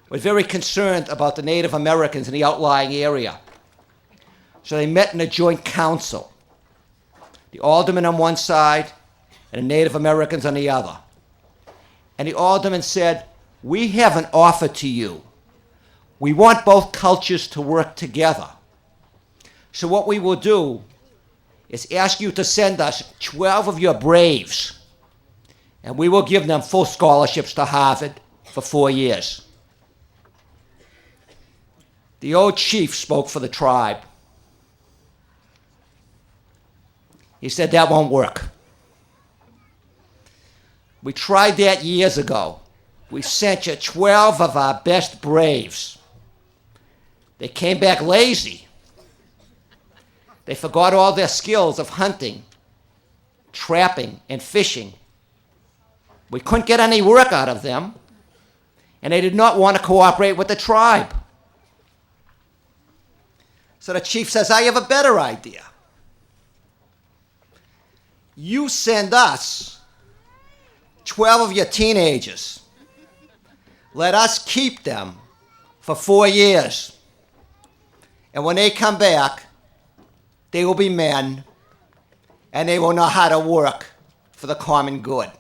were very concerned about the Native Americans in the outlying area. So they met in a joint council. The aldermen on one side and the Native Americans on the other. And the aldermen said, "We have an offer to you. We want both cultures to work together. So what we will do is ask you to send us 12 of your braves, and we will give them full scholarships to Harvard for 4 years." The old chief spoke for the tribe. He said, "That won't work. We tried that years ago. We sent you 12 of our best braves. They came back lazy. They forgot all their skills of hunting, trapping, and fishing. We couldn't get any work out of them, and they did not want to cooperate with the tribe." So the chief says, "I have a better idea. You send us 12 of your teenagers. Let us keep them for 4 years. And when they come back, they will be men, and they will know how to work for the common good."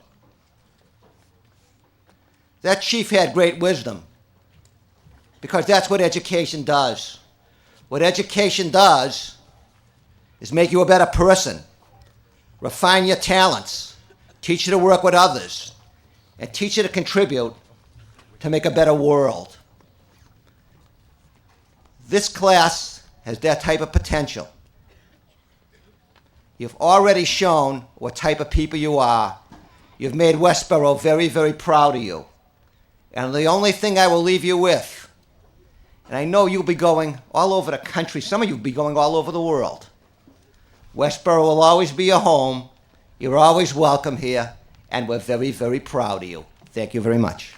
That chief had great wisdom, because that's what education does. What education does is make you a better person, refine your talents, teach you to work with others, and teach you to contribute to make a better world. This class has that type of potential. You've already shown what type of people you are. You've made Westboro very, very proud of you. And the only thing I will leave you with, and I know you'll be going all over the country, some of you will be going all over the world. Westboro will always be your home. You're always welcome here, and we're very, very proud of you. Thank you very much.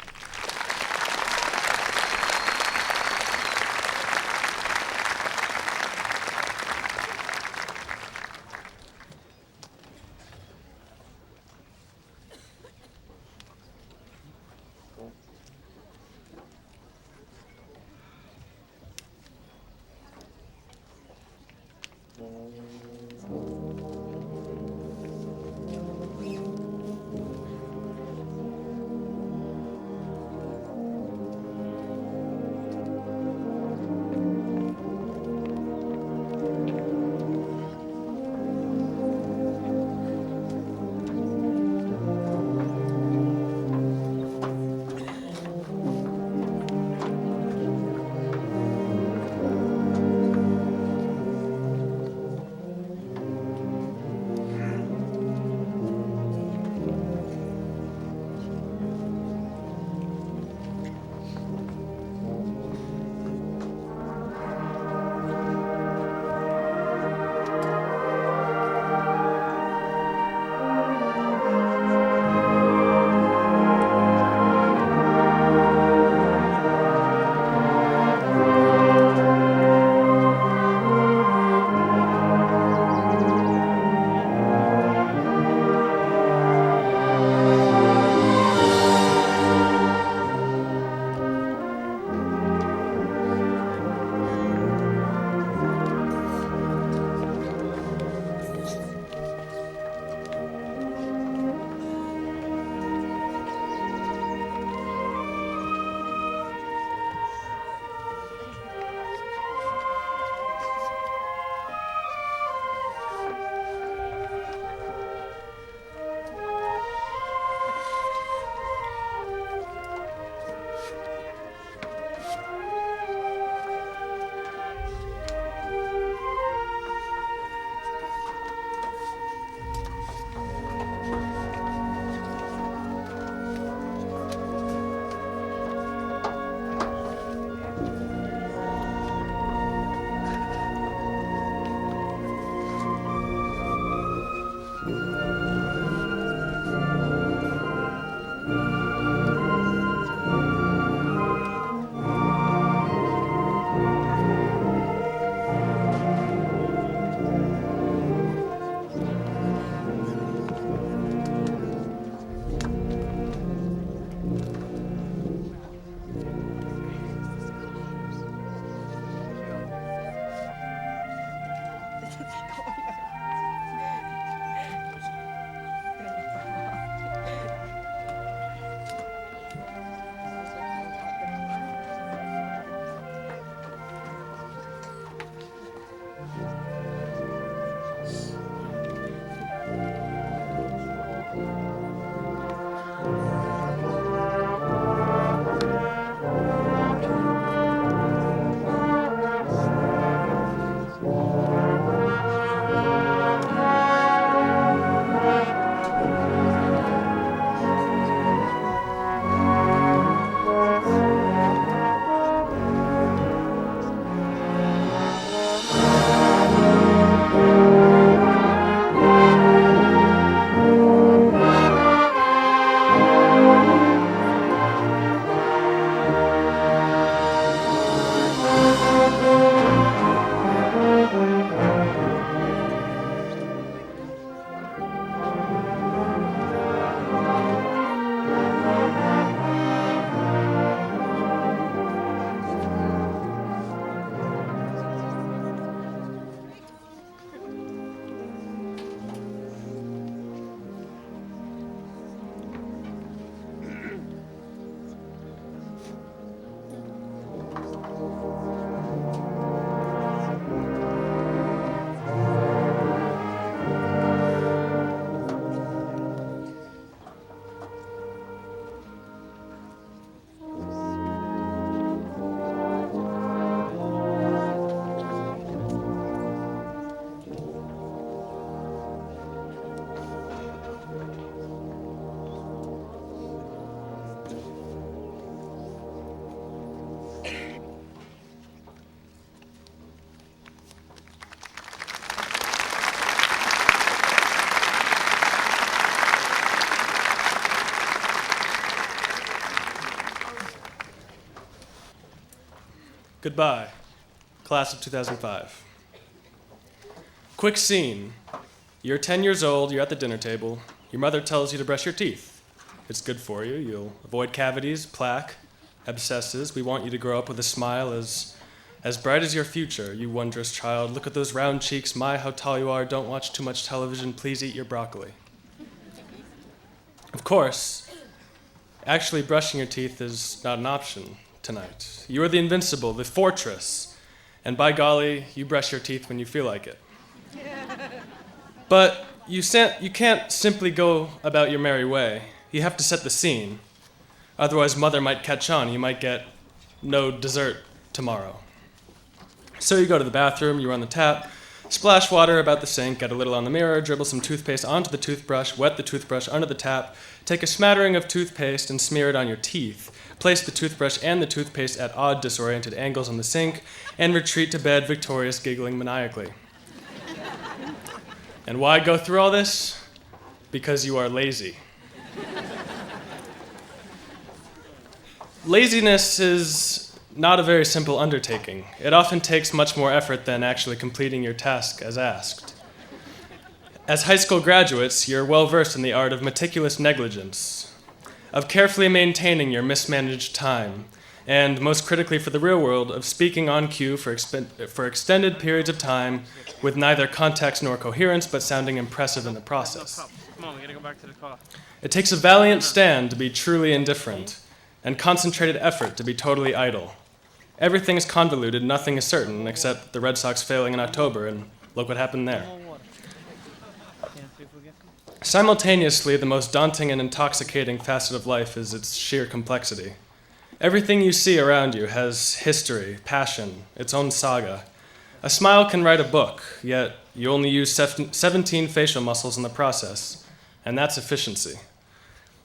Goodbye, class of 2005. Quick scene. You're 10 years old, you're at the dinner table. Your mother tells you to brush your teeth. It's good for you. You'll avoid cavities, plaque, abscesses. We want you to grow up with a smile as bright as your future, you wondrous child. Look at those round cheeks. My, how tall you are. Don't watch too much television. Please eat your broccoli. Of course, actually brushing your teeth is not an option tonight. You are the invincible, the fortress. And by golly, you brush your teeth when you feel like it. But you can't simply go about your merry way. You have to set the scene. Otherwise, mother might catch on. You might get no dessert tomorrow. So you go to the bathroom, you run the tap, splash water about the sink, get a little on the mirror, dribble some toothpaste onto the toothbrush, wet the toothbrush under the tap, take a smattering of toothpaste and smear it on your teeth. Place the toothbrush and the toothpaste at odd, disoriented angles on the sink, and retreat to bed victorious, giggling maniacally. And why go through all this? Because you are lazy. Laziness is not a very simple undertaking. It often takes much more effort than actually completing your task as asked. As high school graduates, you're well versed in the art of meticulous negligence, of carefully maintaining your mismanaged time, and most critically for the real world, of speaking on cue for extended periods of time with neither context nor coherence, but sounding impressive in the process. Come on, we gotta go back to the car. It takes a valiant stand to be truly indifferent, and concentrated effort to be totally idle. Everything is convoluted, nothing is certain, except the Red Sox failing in October, and look what happened there. Simultaneously, the most daunting and intoxicating facet of life is its sheer complexity. Everything you see around you has history, passion, its own saga. A smile can write a book, yet you only use 17 facial muscles in the process, and that's efficiency.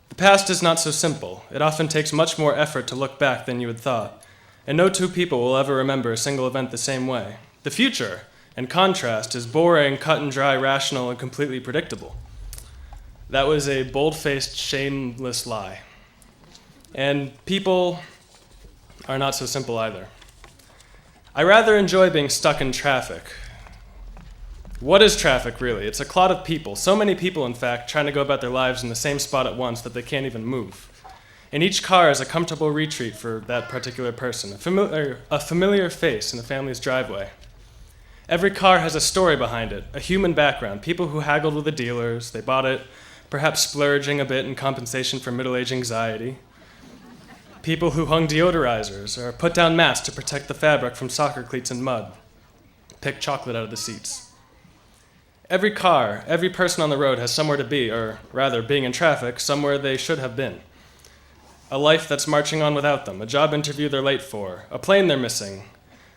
The past is not so simple. It often takes much more effort to look back than you had thought, and no two people will ever remember a single event the same way. The future, in contrast, is boring, cut and dry, rational, and completely predictable. That was a bold-faced, shameless lie. And people are not so simple either. I rather enjoy being stuck in traffic. What is traffic, really? It's a clot of people, so many people, in fact, trying to go about their lives in the same spot at once that they can't even move. And each car is a comfortable retreat for that particular person, a familiar face in the family's driveway. Every car has a story behind it, a human background, people who haggled with the dealers, they bought it, perhaps splurging a bit in compensation for middle-age anxiety. People who hung deodorizers or put down mats to protect the fabric from soccer cleats and mud, picked chocolate out of the seats. Every car, every person on the road has somewhere to be, or rather, being in traffic, somewhere they should have been. A life that's marching on without them, a job interview they're late for, a plane they're missing,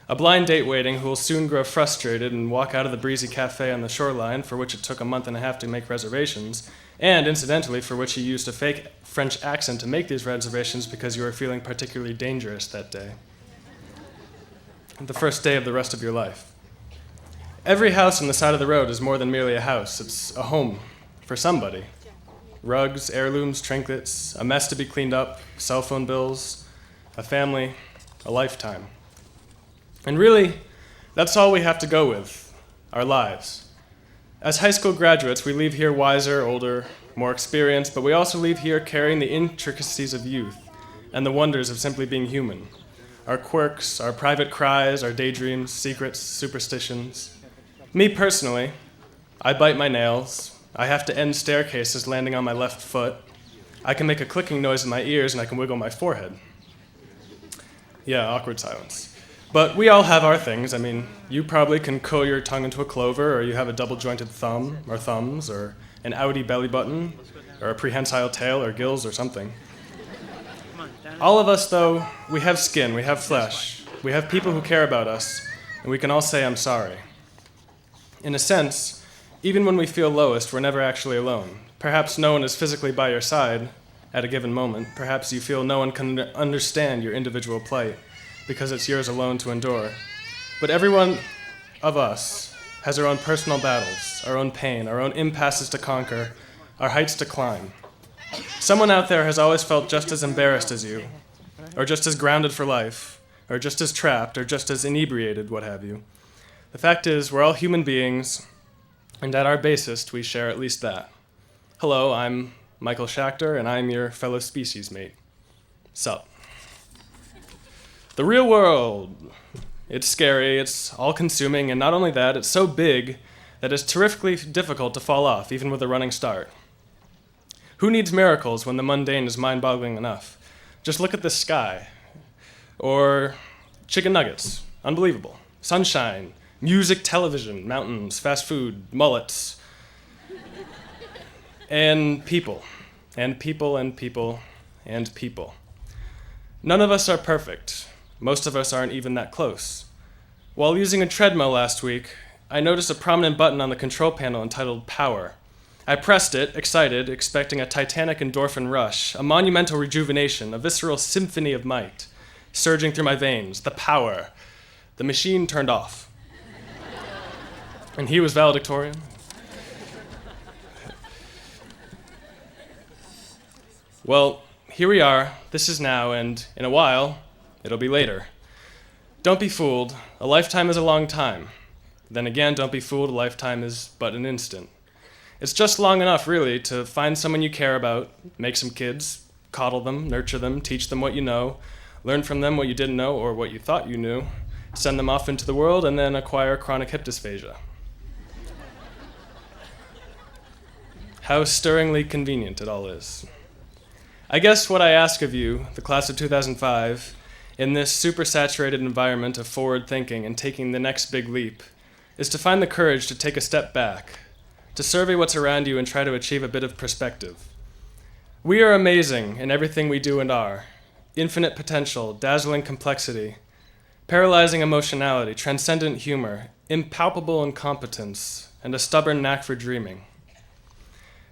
a blind date waiting who will soon grow frustrated and walk out of the breezy cafe on the shoreline for which it took a month and a half to make reservations, and incidentally for which you used a fake French accent to make these reservations because you were feeling particularly dangerous that day. The first day of the rest of your life. Every house on the side of the road is more than merely a house. It's a home for somebody. Rugs, heirlooms, trinkets, a mess to be cleaned up, cell phone bills, a family, a lifetime. And really, that's all we have to go with, our lives. As high school graduates, we leave here wiser, older, more experienced, but we also leave here carrying the intricacies of youth and the wonders of simply being human. Our quirks, our private cries, our daydreams, secrets, superstitions. Me personally, I bite my nails. I have to end staircases landing on my left foot. I can make a clicking noise in my ears and I can wiggle my forehead. Yeah, awkward silence. But we all have our things. I mean, you probably can curl your tongue into a clover, or you have a double-jointed thumb, or thumbs, or an outie belly button, or a prehensile tail, or gills, or something. All of us, though, we have skin, we have flesh, we have people who care about us, and we can all say, I'm sorry. In a sense, even when we feel lowest, we're never actually alone. Perhaps no one is physically by your side at a given moment. Perhaps you feel no one can understand your individual plight because it's yours alone to endure. But every one of us has our own personal battles, our own pain, our own impasses to conquer, our heights to climb. Someone out there has always felt just as embarrassed as you, or just as grounded for life, or just as trapped, or just as inebriated, what have you. The fact is, we're all human beings, and at our basest, we share at least that. Hello, I'm Michael Schachter, and I'm your fellow species mate. Sup. The real world. It's scary, it's all-consuming, and not only that, it's so big that it's terrifically difficult to fall off, even with a running start. Who needs miracles when the mundane is mind-boggling enough? Just look at the sky. Or chicken nuggets. Unbelievable. Sunshine. Music, television, mountains, fast food, mullets. And people. And people and people and people. None of us are perfect. Most of us aren't even that close. While using a treadmill last week, I noticed a prominent button on the control panel entitled Power. I pressed it, excited, expecting a titanic endorphin rush, a monumental rejuvenation, a visceral symphony of might, surging through my veins, the power. The machine turned off. And he was valedictorian. Well, here we are, this is now, and in a while, it'll be later. Don't be fooled, a lifetime is a long time. Then again, don't be fooled, a lifetime is but an instant. It's just long enough, really, to find someone you care about, make some kids, coddle them, nurture them, teach them what you know, learn from them what you didn't know or what you thought you knew, send them off into the world, and then acquire chronic hip dysphagia. How stirringly convenient it all is. I guess what I ask of you, the class of 2005, in this super-saturated environment of forward thinking and taking the next big leap, is to find the courage to take a step back, to survey what's around you and try to achieve a bit of perspective. We are amazing in everything we do and are. Infinite potential, dazzling complexity, paralyzing emotionality, transcendent humor, impalpable incompetence, and a stubborn knack for dreaming.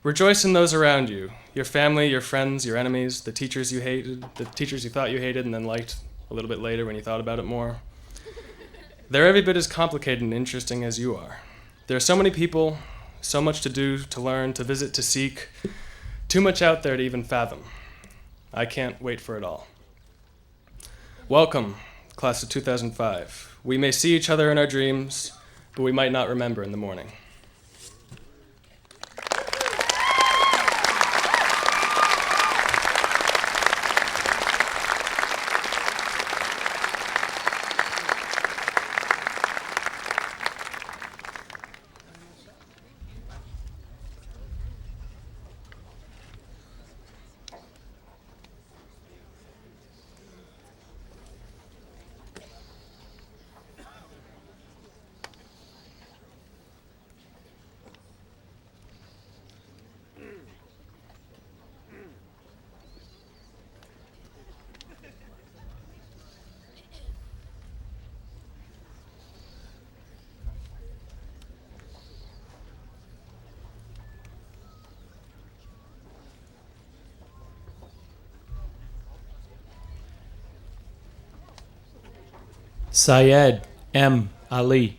Rejoice in those around you, your family, your friends, your enemies, the teachers you hated, the teachers you thought you hated and then liked a little bit later when you thought about it more. They're every bit as complicated and interesting as you are. There are so many people, so much to do, to learn, to visit, to seek, too much out there to even fathom. I can't wait for it all. Welcome, class of 2005. We may see each other in our dreams, but we might not remember in the morning. Syed M. Ali.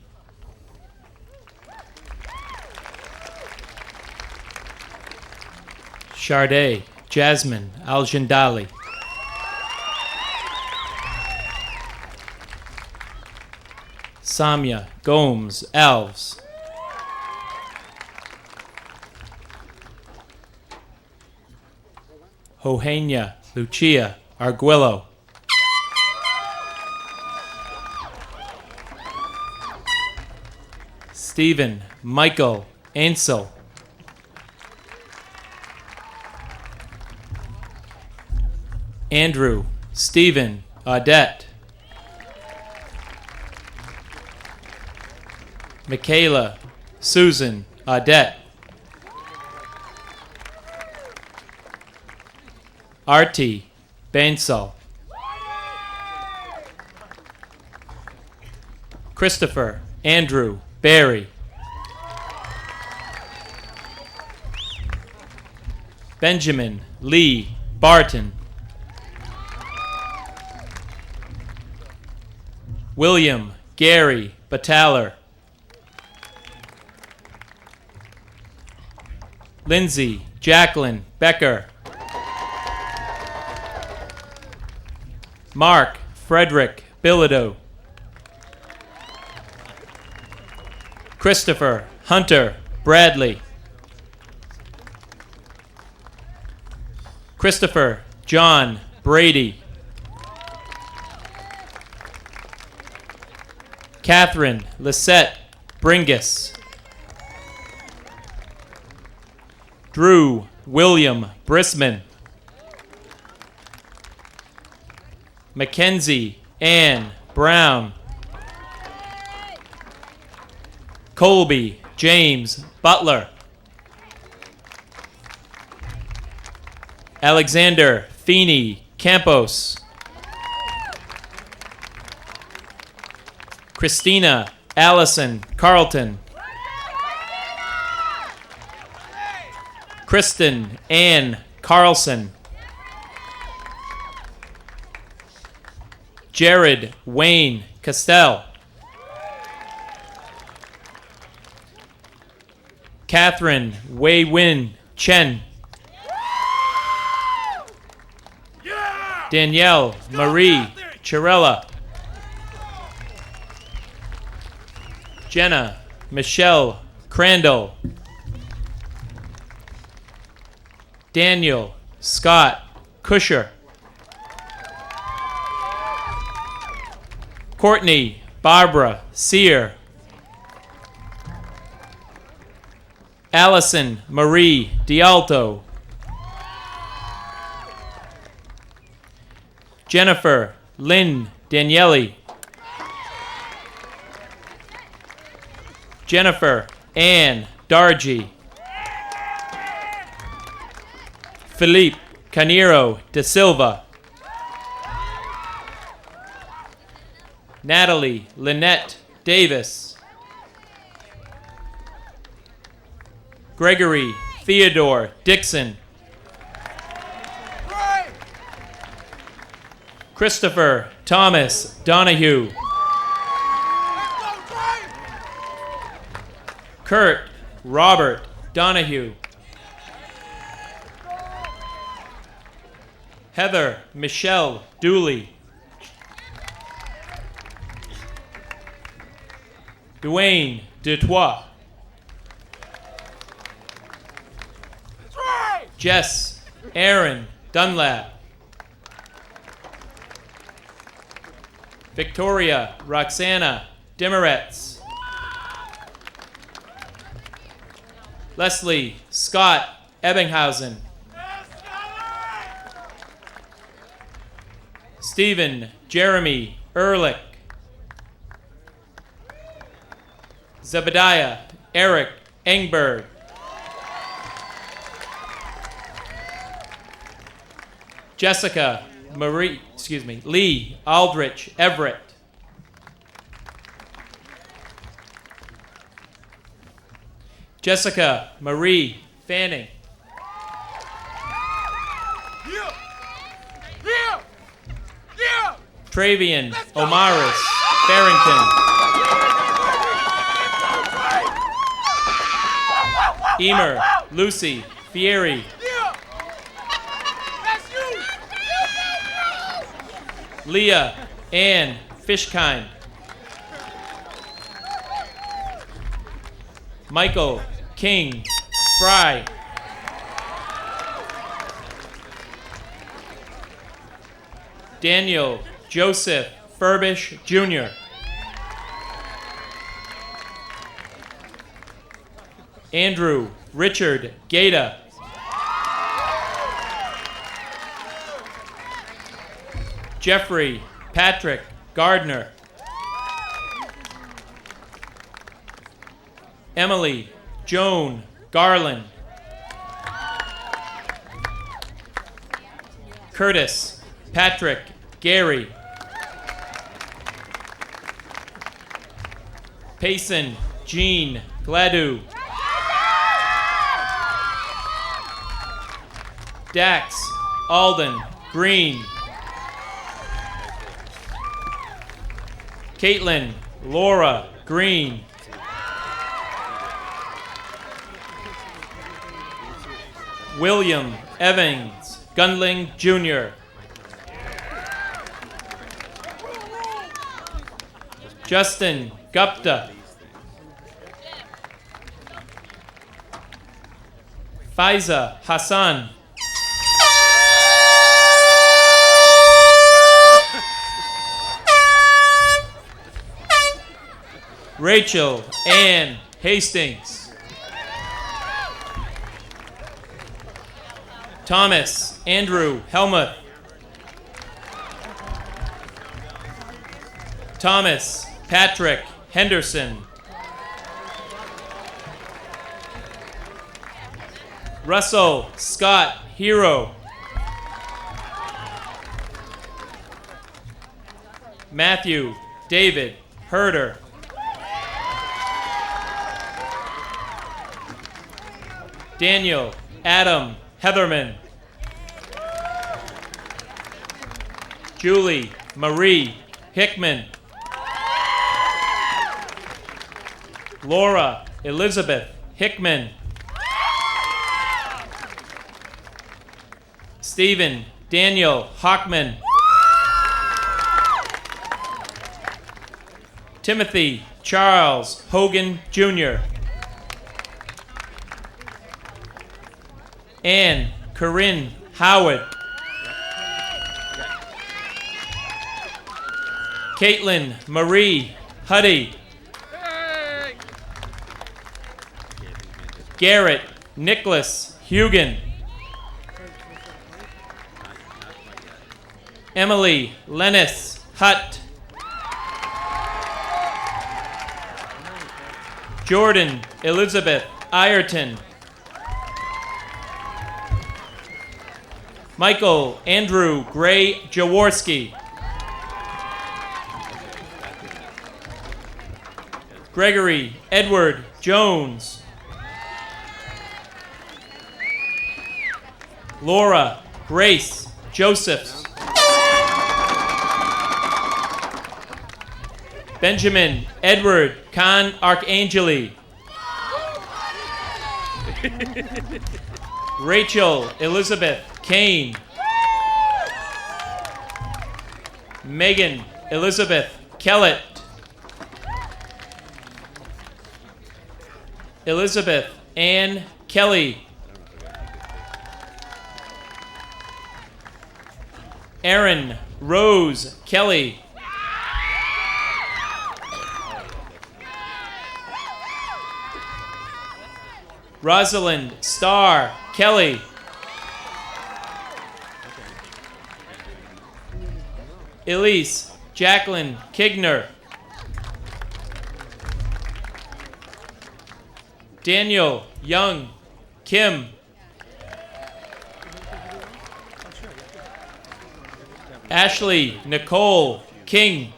Sharday Jasmine Al-Jindali. Samya Gomes Alves. Hohenia Lucia Arguello. Stephen Michael Ansel. Andrew Stephen Audette. Michaela Susan Audette. Artie Bansal. Christopher Andrew Barry. Benjamin Lee Barton. William Gary Bataller. Lindsay Jacqueline Becker. Mark Frederick Bilodeau. Christopher Hunter Bradley. Christopher John Brady. Catherine Lisette Bringus. Drew William Brisman. Mackenzie Ann Brown. Colby James Butler. Alexander Feeney Campos. Christina Allison Carlton. Kristen Ann Carlson. Jared Wayne Castell. Catherine Wei Win Chen. Danielle Marie Chirella. Jenna Michelle Crandall. Daniel Scott Kusher. Courtney Barbara Sear. Allison Marie Dialto. Jennifer Lynn Daniele. Jennifer Ann Dargy. Philippe Caniro de Silva. Natalie Lynette Davis. Gregory Theodore Dixon. Christopher Thomas Donahue. Kurt Robert Donahue. Heather Michelle Dooley. Dwayne Dutois. Jess Aaron Dunlap. Victoria Roxana Demeretz. Leslie Scott Ebbinghausen. Stephen Jeremy Ehrlich. Zebediah Eric Engberg. Lee Aldrich Everett. Jessica Marie Fanning. Travian Omaris Farrington. Emer Lucy Fieri. Leah Ann Fishkind. Michael King Fry. Daniel Joseph Furbish Jr. Andrew Richard Gaeta. Jeffrey Patrick Gardner. Emily Joan Garland. Curtis Patrick Gary. Payson Jean Gladu. Dax Alden Green. Caitlin Laura Green. William Evans Gunling Jr. Justin Gupta. Faiza Hassan. Rachel Ann Hastings. Thomas Andrew Helmuth. Thomas Patrick Henderson. Russell Scott Hero. Matthew David Herder. Daniel Adam Heatherman. Julie Marie Hickman. Laura Elizabeth Hickman. Stephen Daniel Hockman. Timothy Charles Hogan Jr. Anne Corinne Howard. Caitlin Marie Huddy. Garrett Nicholas Hugan. Emily Lennis Hutt. Jordan Elizabeth Ireton. Michael Andrew Gray Jaworski. Gregory Edward Jones. Laura Grace Josephs. Benjamin Edward Khan Archangeli. Rachel Elizabeth Kane. Megan Elizabeth Kellett. Elizabeth Ann Kelly. Erin Rose Kelly. Rosalind Starr Kelly. Elise Jacqueline Kigner. Daniel Young Kim. Ashley Nicole King.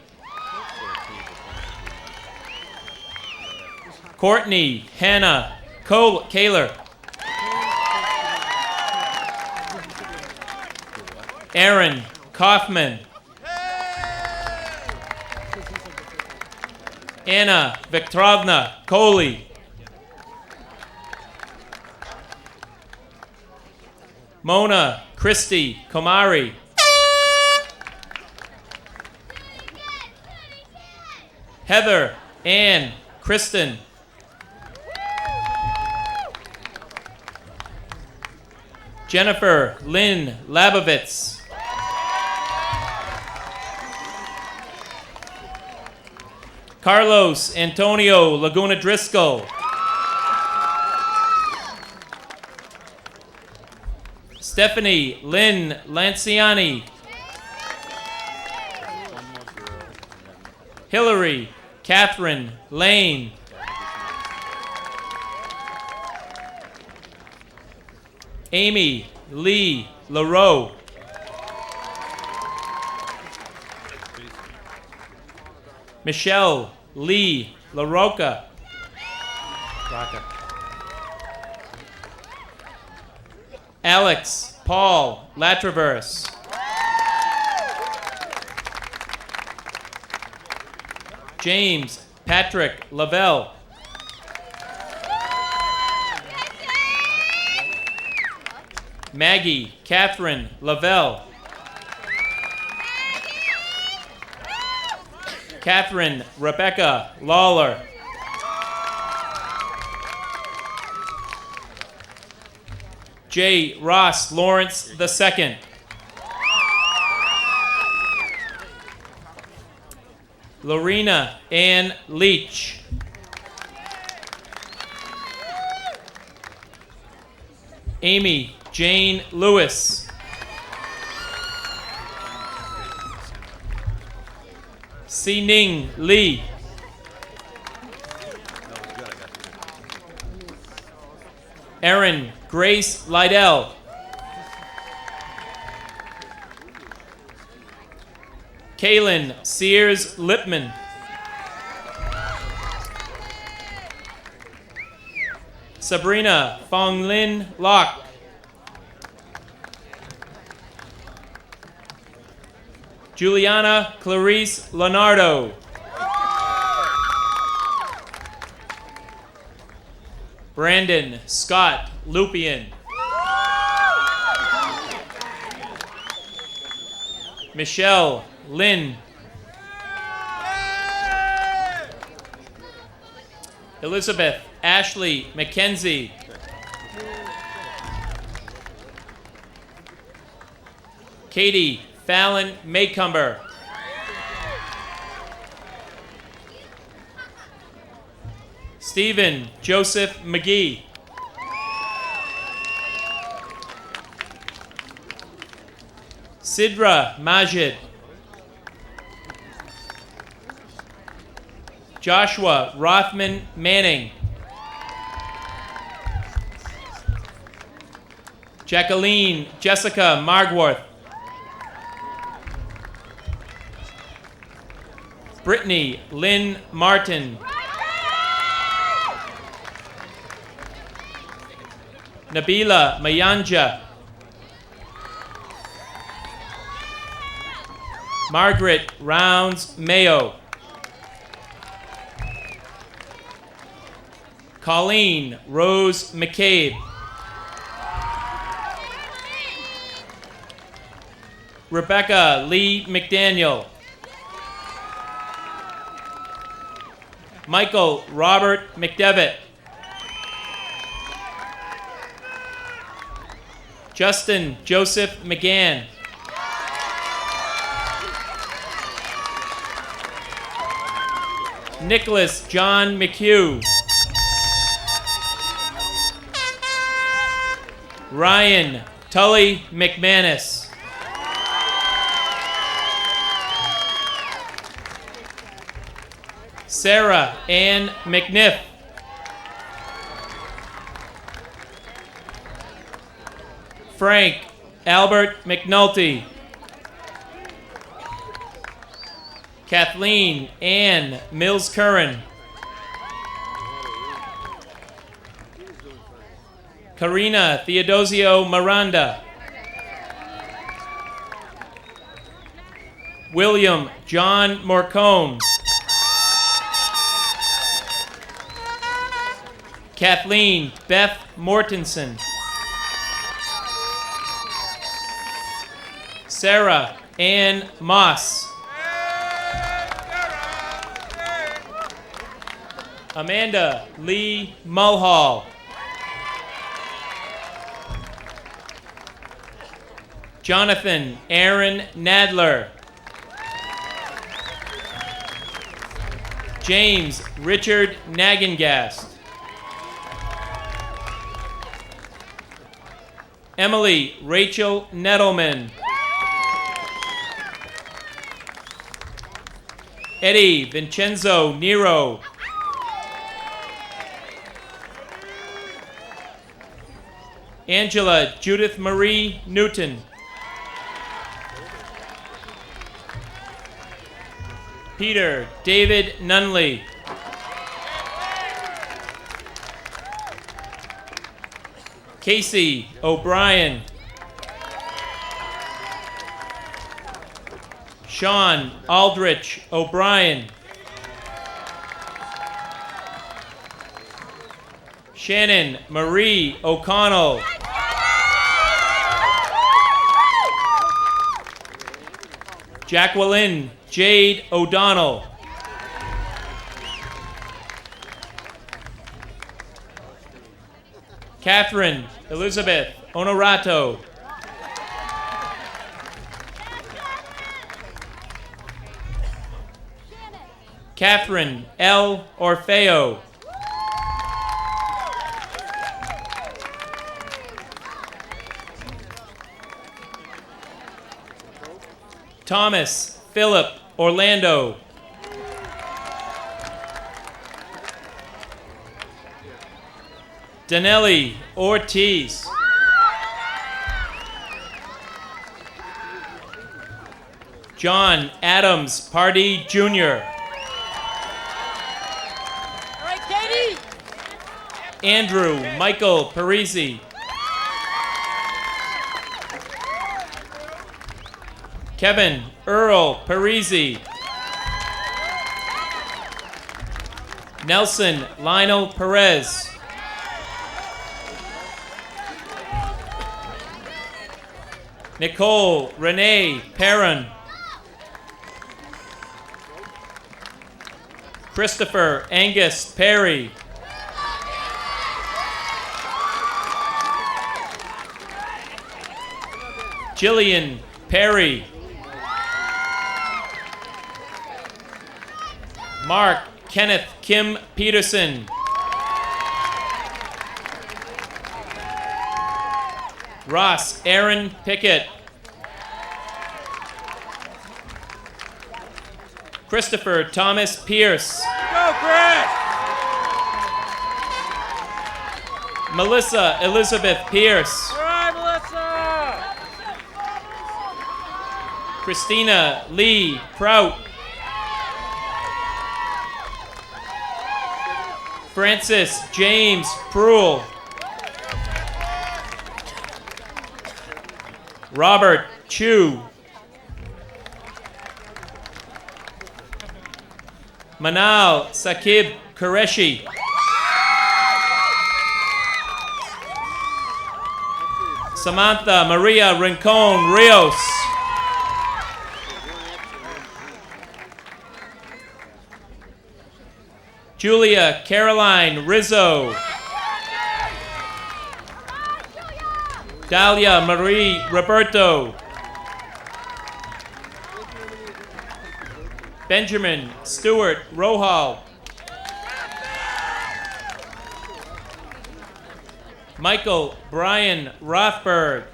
Courtney Hannah Kaler. Aaron Kaufman. Anna Viktorovna Coley. Mona Christy Komari. Heather Ann Kristen. Jennifer Lynn Labovitz. Carlos Antonio Laguna Driscoll. Stephanie Lynn Lanciani. Hillary Catherine Lane. Amy Lee LaRoe. Michelle Lee LaRocca. Alex Paul Latraverse. James Patrick Lavelle. Maggie Catherine Lavelle. Catherine Rebecca Lawler. J. Ross Lawrence II. Lorena Ann Leach. Amy Jane Lewis. Si Ning Lee. Erin Grace Lydell. Kaylin Sears Lipman. Sabrina Fong Lin Locke. Juliana Clarice Leonardo. Brandon Scott Lupian. Michelle Lynn. Elizabeth Ashley McKenzie. Katie Fallon Maycumber. Stephen Joseph McGee. Sidra Majid. Joshua Rothman Manning. Jacqueline Jessica Margworth. Brittany Lynn Martin. Nabila Mayanja. Margaret Rounds Mayo. Colleen Rose McCabe. Rebecca Lee McDaniel. Michael Robert McDevitt. Justin Joseph McGann. Nicholas John McHugh. Ryan Tully McManus. Sarah Ann McNiff. Frank Albert McNulty. Kathleen Ann Mills Curran. Karina Theodosio Miranda. William John Morcone. Kathleen Beth Mortensen. Sarah Ann Moss. Amanda Lee Mulhall. Jonathan Aaron Nadler. James Richard Nagengast. Emily Rachel Nettleman. Eddie Vincenzo Nero. Angela Judith Marie Newton. Peter David Nunley. Casey O'Brien. Sean Aldrich O'Brien. Shannon Marie O'Connell. Jacqueline Jade O'Donnell. Catherine Elizabeth Honorato. Catherine L. Orfeo. Thomas Philip Orlando. Danelli Ortiz. John Adams Pardee Jr. Andrew Michael Parisi. Kevin Earl Parisi. Nelson Lionel Perez. Nicole Renee Perrin. Christopher Angus Perry. Jillian Perry. Mark Kenneth Kim Peterson. Ross Aaron Pickett. Christopher Thomas Pierce. Go, Chris! Melissa Elizabeth Pierce. All right, Melissa! Christina Lee Prout. Francis James Pruill. Robert Chu. Manal Sakib Qureshi. Samantha Maria Rincon Rios. Julia Caroline Rizzo. Dalia Marie Roberto. Benjamin Stewart Rohal. Michael Brian Rothberg.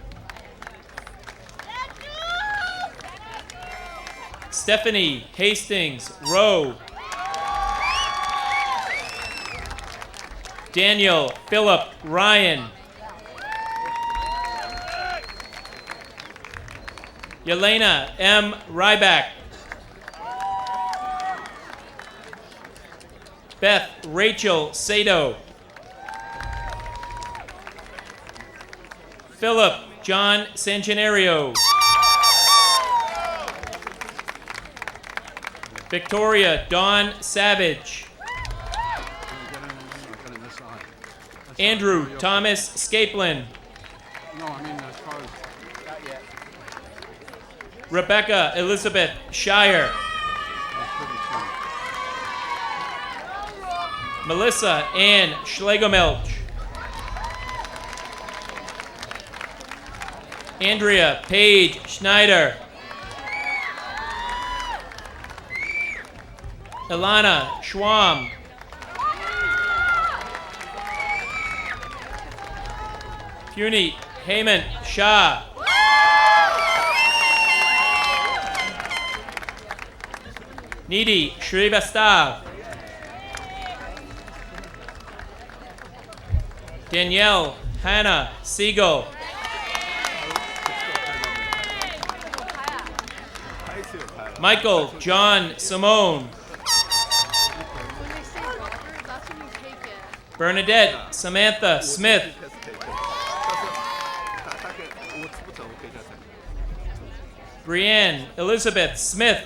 Stephanie Hastings Rowe. Daniel Philip Ryan. Yelena M. Ryback. Beth Rachel Sato. Philip John Sangenario. Victoria Dawn Savage. Andrew Thomas Scaplin. Rebecca Elizabeth Shire. Melissa Ann Schlegelmelch. Andrea Paige Schneider. Ilana Schwam. Punit Hemant Shah. Nidhi Srivastav. Danielle Hannah Siegel. Michael John Simone. Bernadette Samantha Smith. Brianne Elizabeth Smith.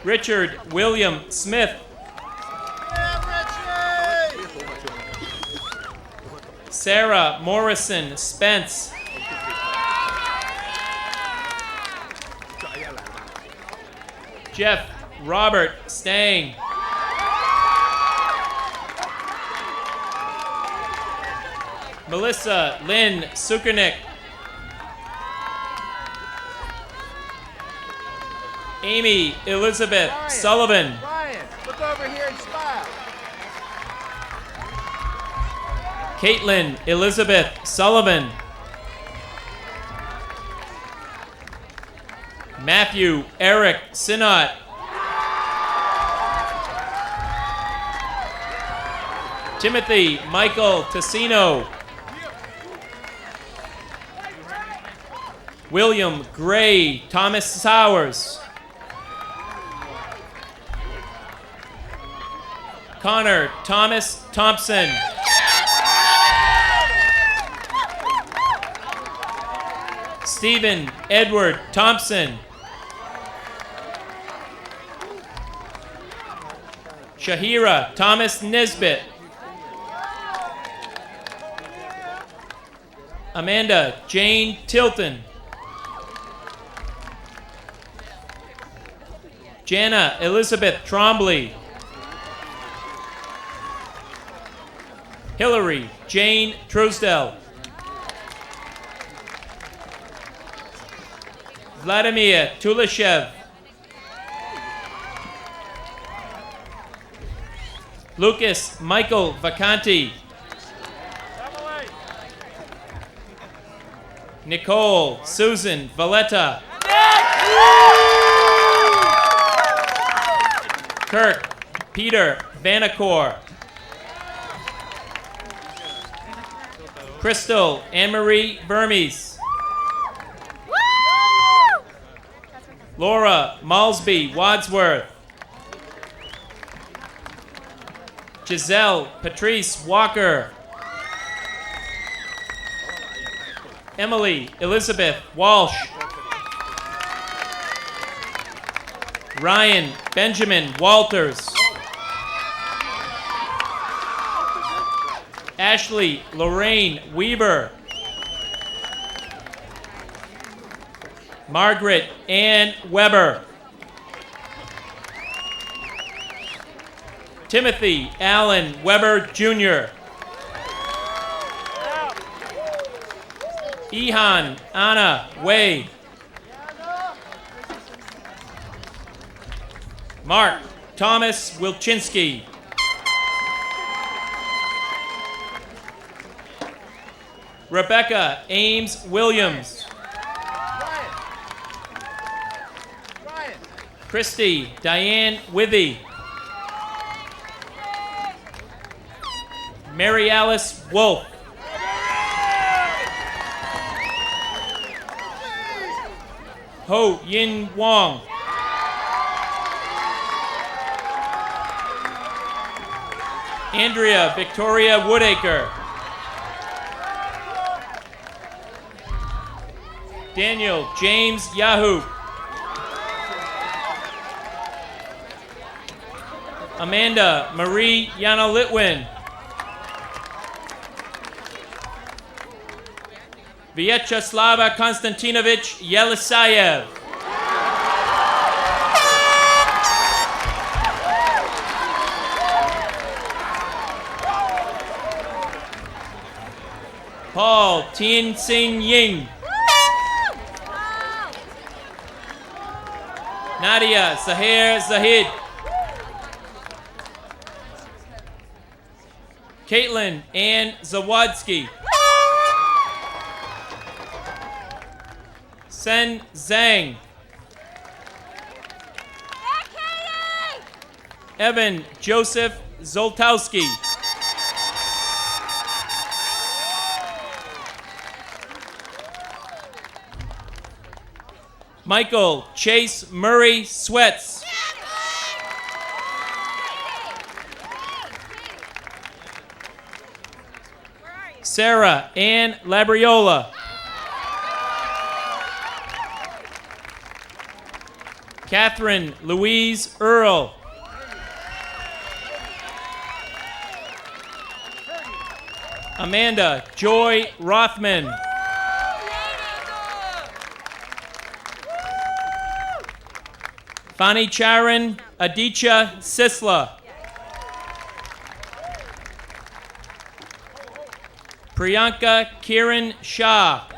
Richard William Smith. Sarah Morrison Spence. Jeff Robert Stang. Melissa Lynn Sukernick. Amy Elizabeth Sullivan. Ryan, look over here and smile. Caitlin Elizabeth Sullivan. Matthew Eric Sinnott. Timothy Michael Tassino. William Gray Thomas Sowers. Connor Thomas Thompson. Stephen Edward Thompson. Shahira Thomas Nesbitt. Amanda Jane Tilton. Jana Elizabeth Trombley. Hillary Jane Truesdell. Vladimir Tulashev. Lucas Michael Vacanti. Nicole Susan Valletta. Kirk Peter Vanacore. Crystal Anne-Marie Vermes. Laura Malsby Wadsworth. Giselle Patrice Walker. Emily Elizabeth Walsh. Ryan Benjamin Walters. Ashley Lorraine Weaver. Margaret Ann Weber. Timothy Allen Weber Jr. Ihan Anna Wade. Mark Thomas Wilczynski. Rebecca Ames Williams. Christy Diane Withy. Mary Alice Wolf. Ho Yin Wong. Andrea Victoria Woodacre. Daniel James Yahoo. Amanda Marie Yana Litwin. Vyacheslava Konstantinovich Yelisayev. Paul Tien Sing Ying. Nadia Zahir Zahid. Caitlin Ann Zawadsky. Sen Zhang. Evan Joseph Zoltowski. Michael Chase Murray Sweats. Sarah Ann Labriola. Catherine Louise Earl. Amanda Joy Rothman. Fani Charan Aditya Sisla. Priyanka Kiran Shah.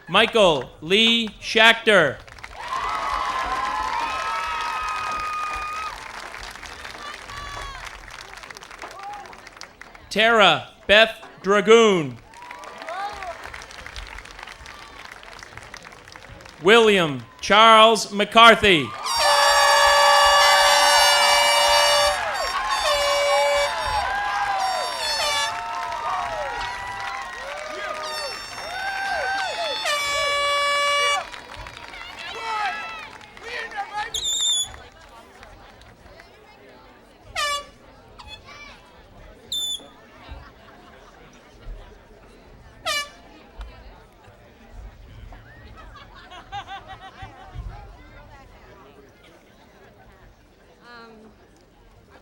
Michael Lee Schachter. Tara Beth Dragoon. William Charles McCarthy.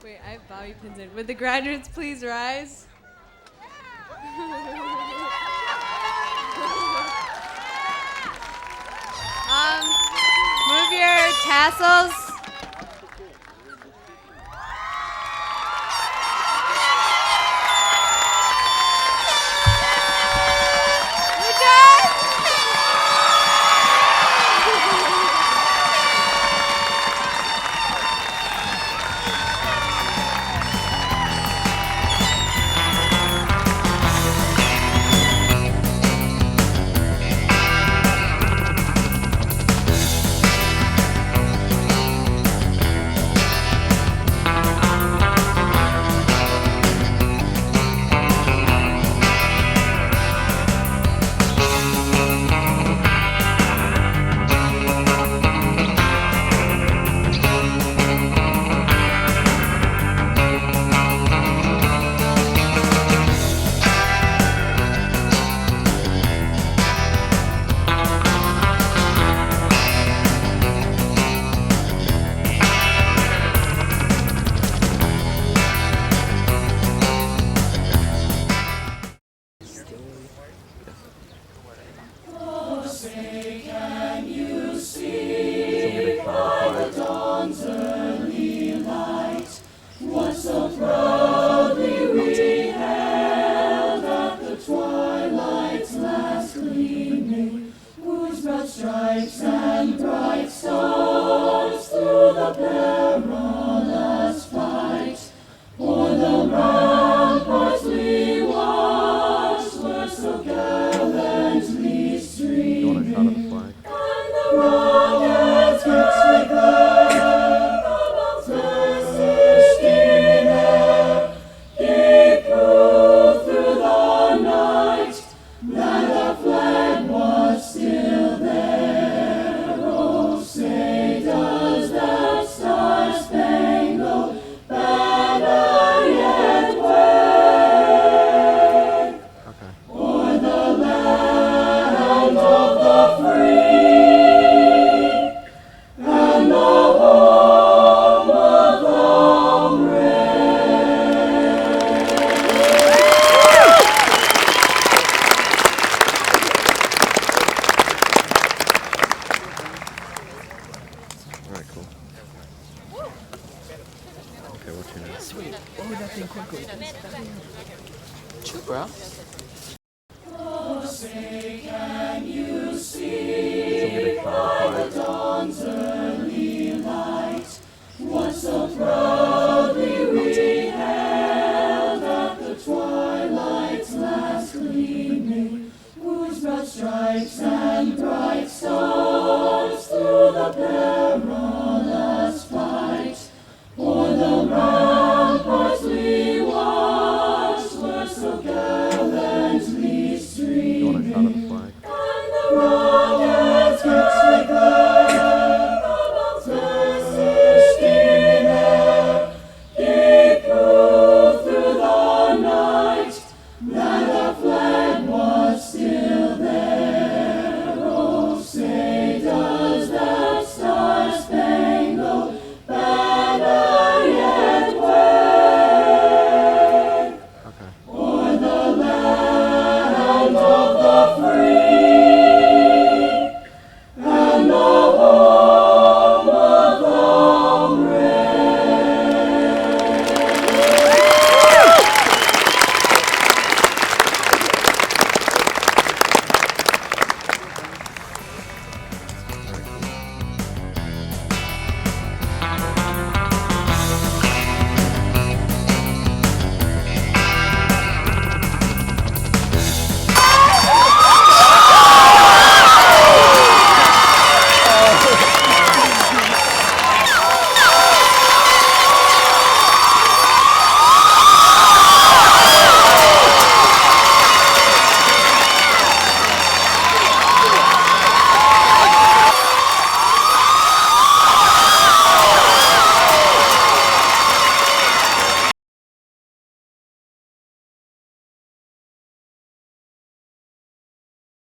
Wait, I have bobby pins in. Would the graduates please rise? Move your tassels. Okay, what's your name? Sweet. What would that thing quickly? True, bro.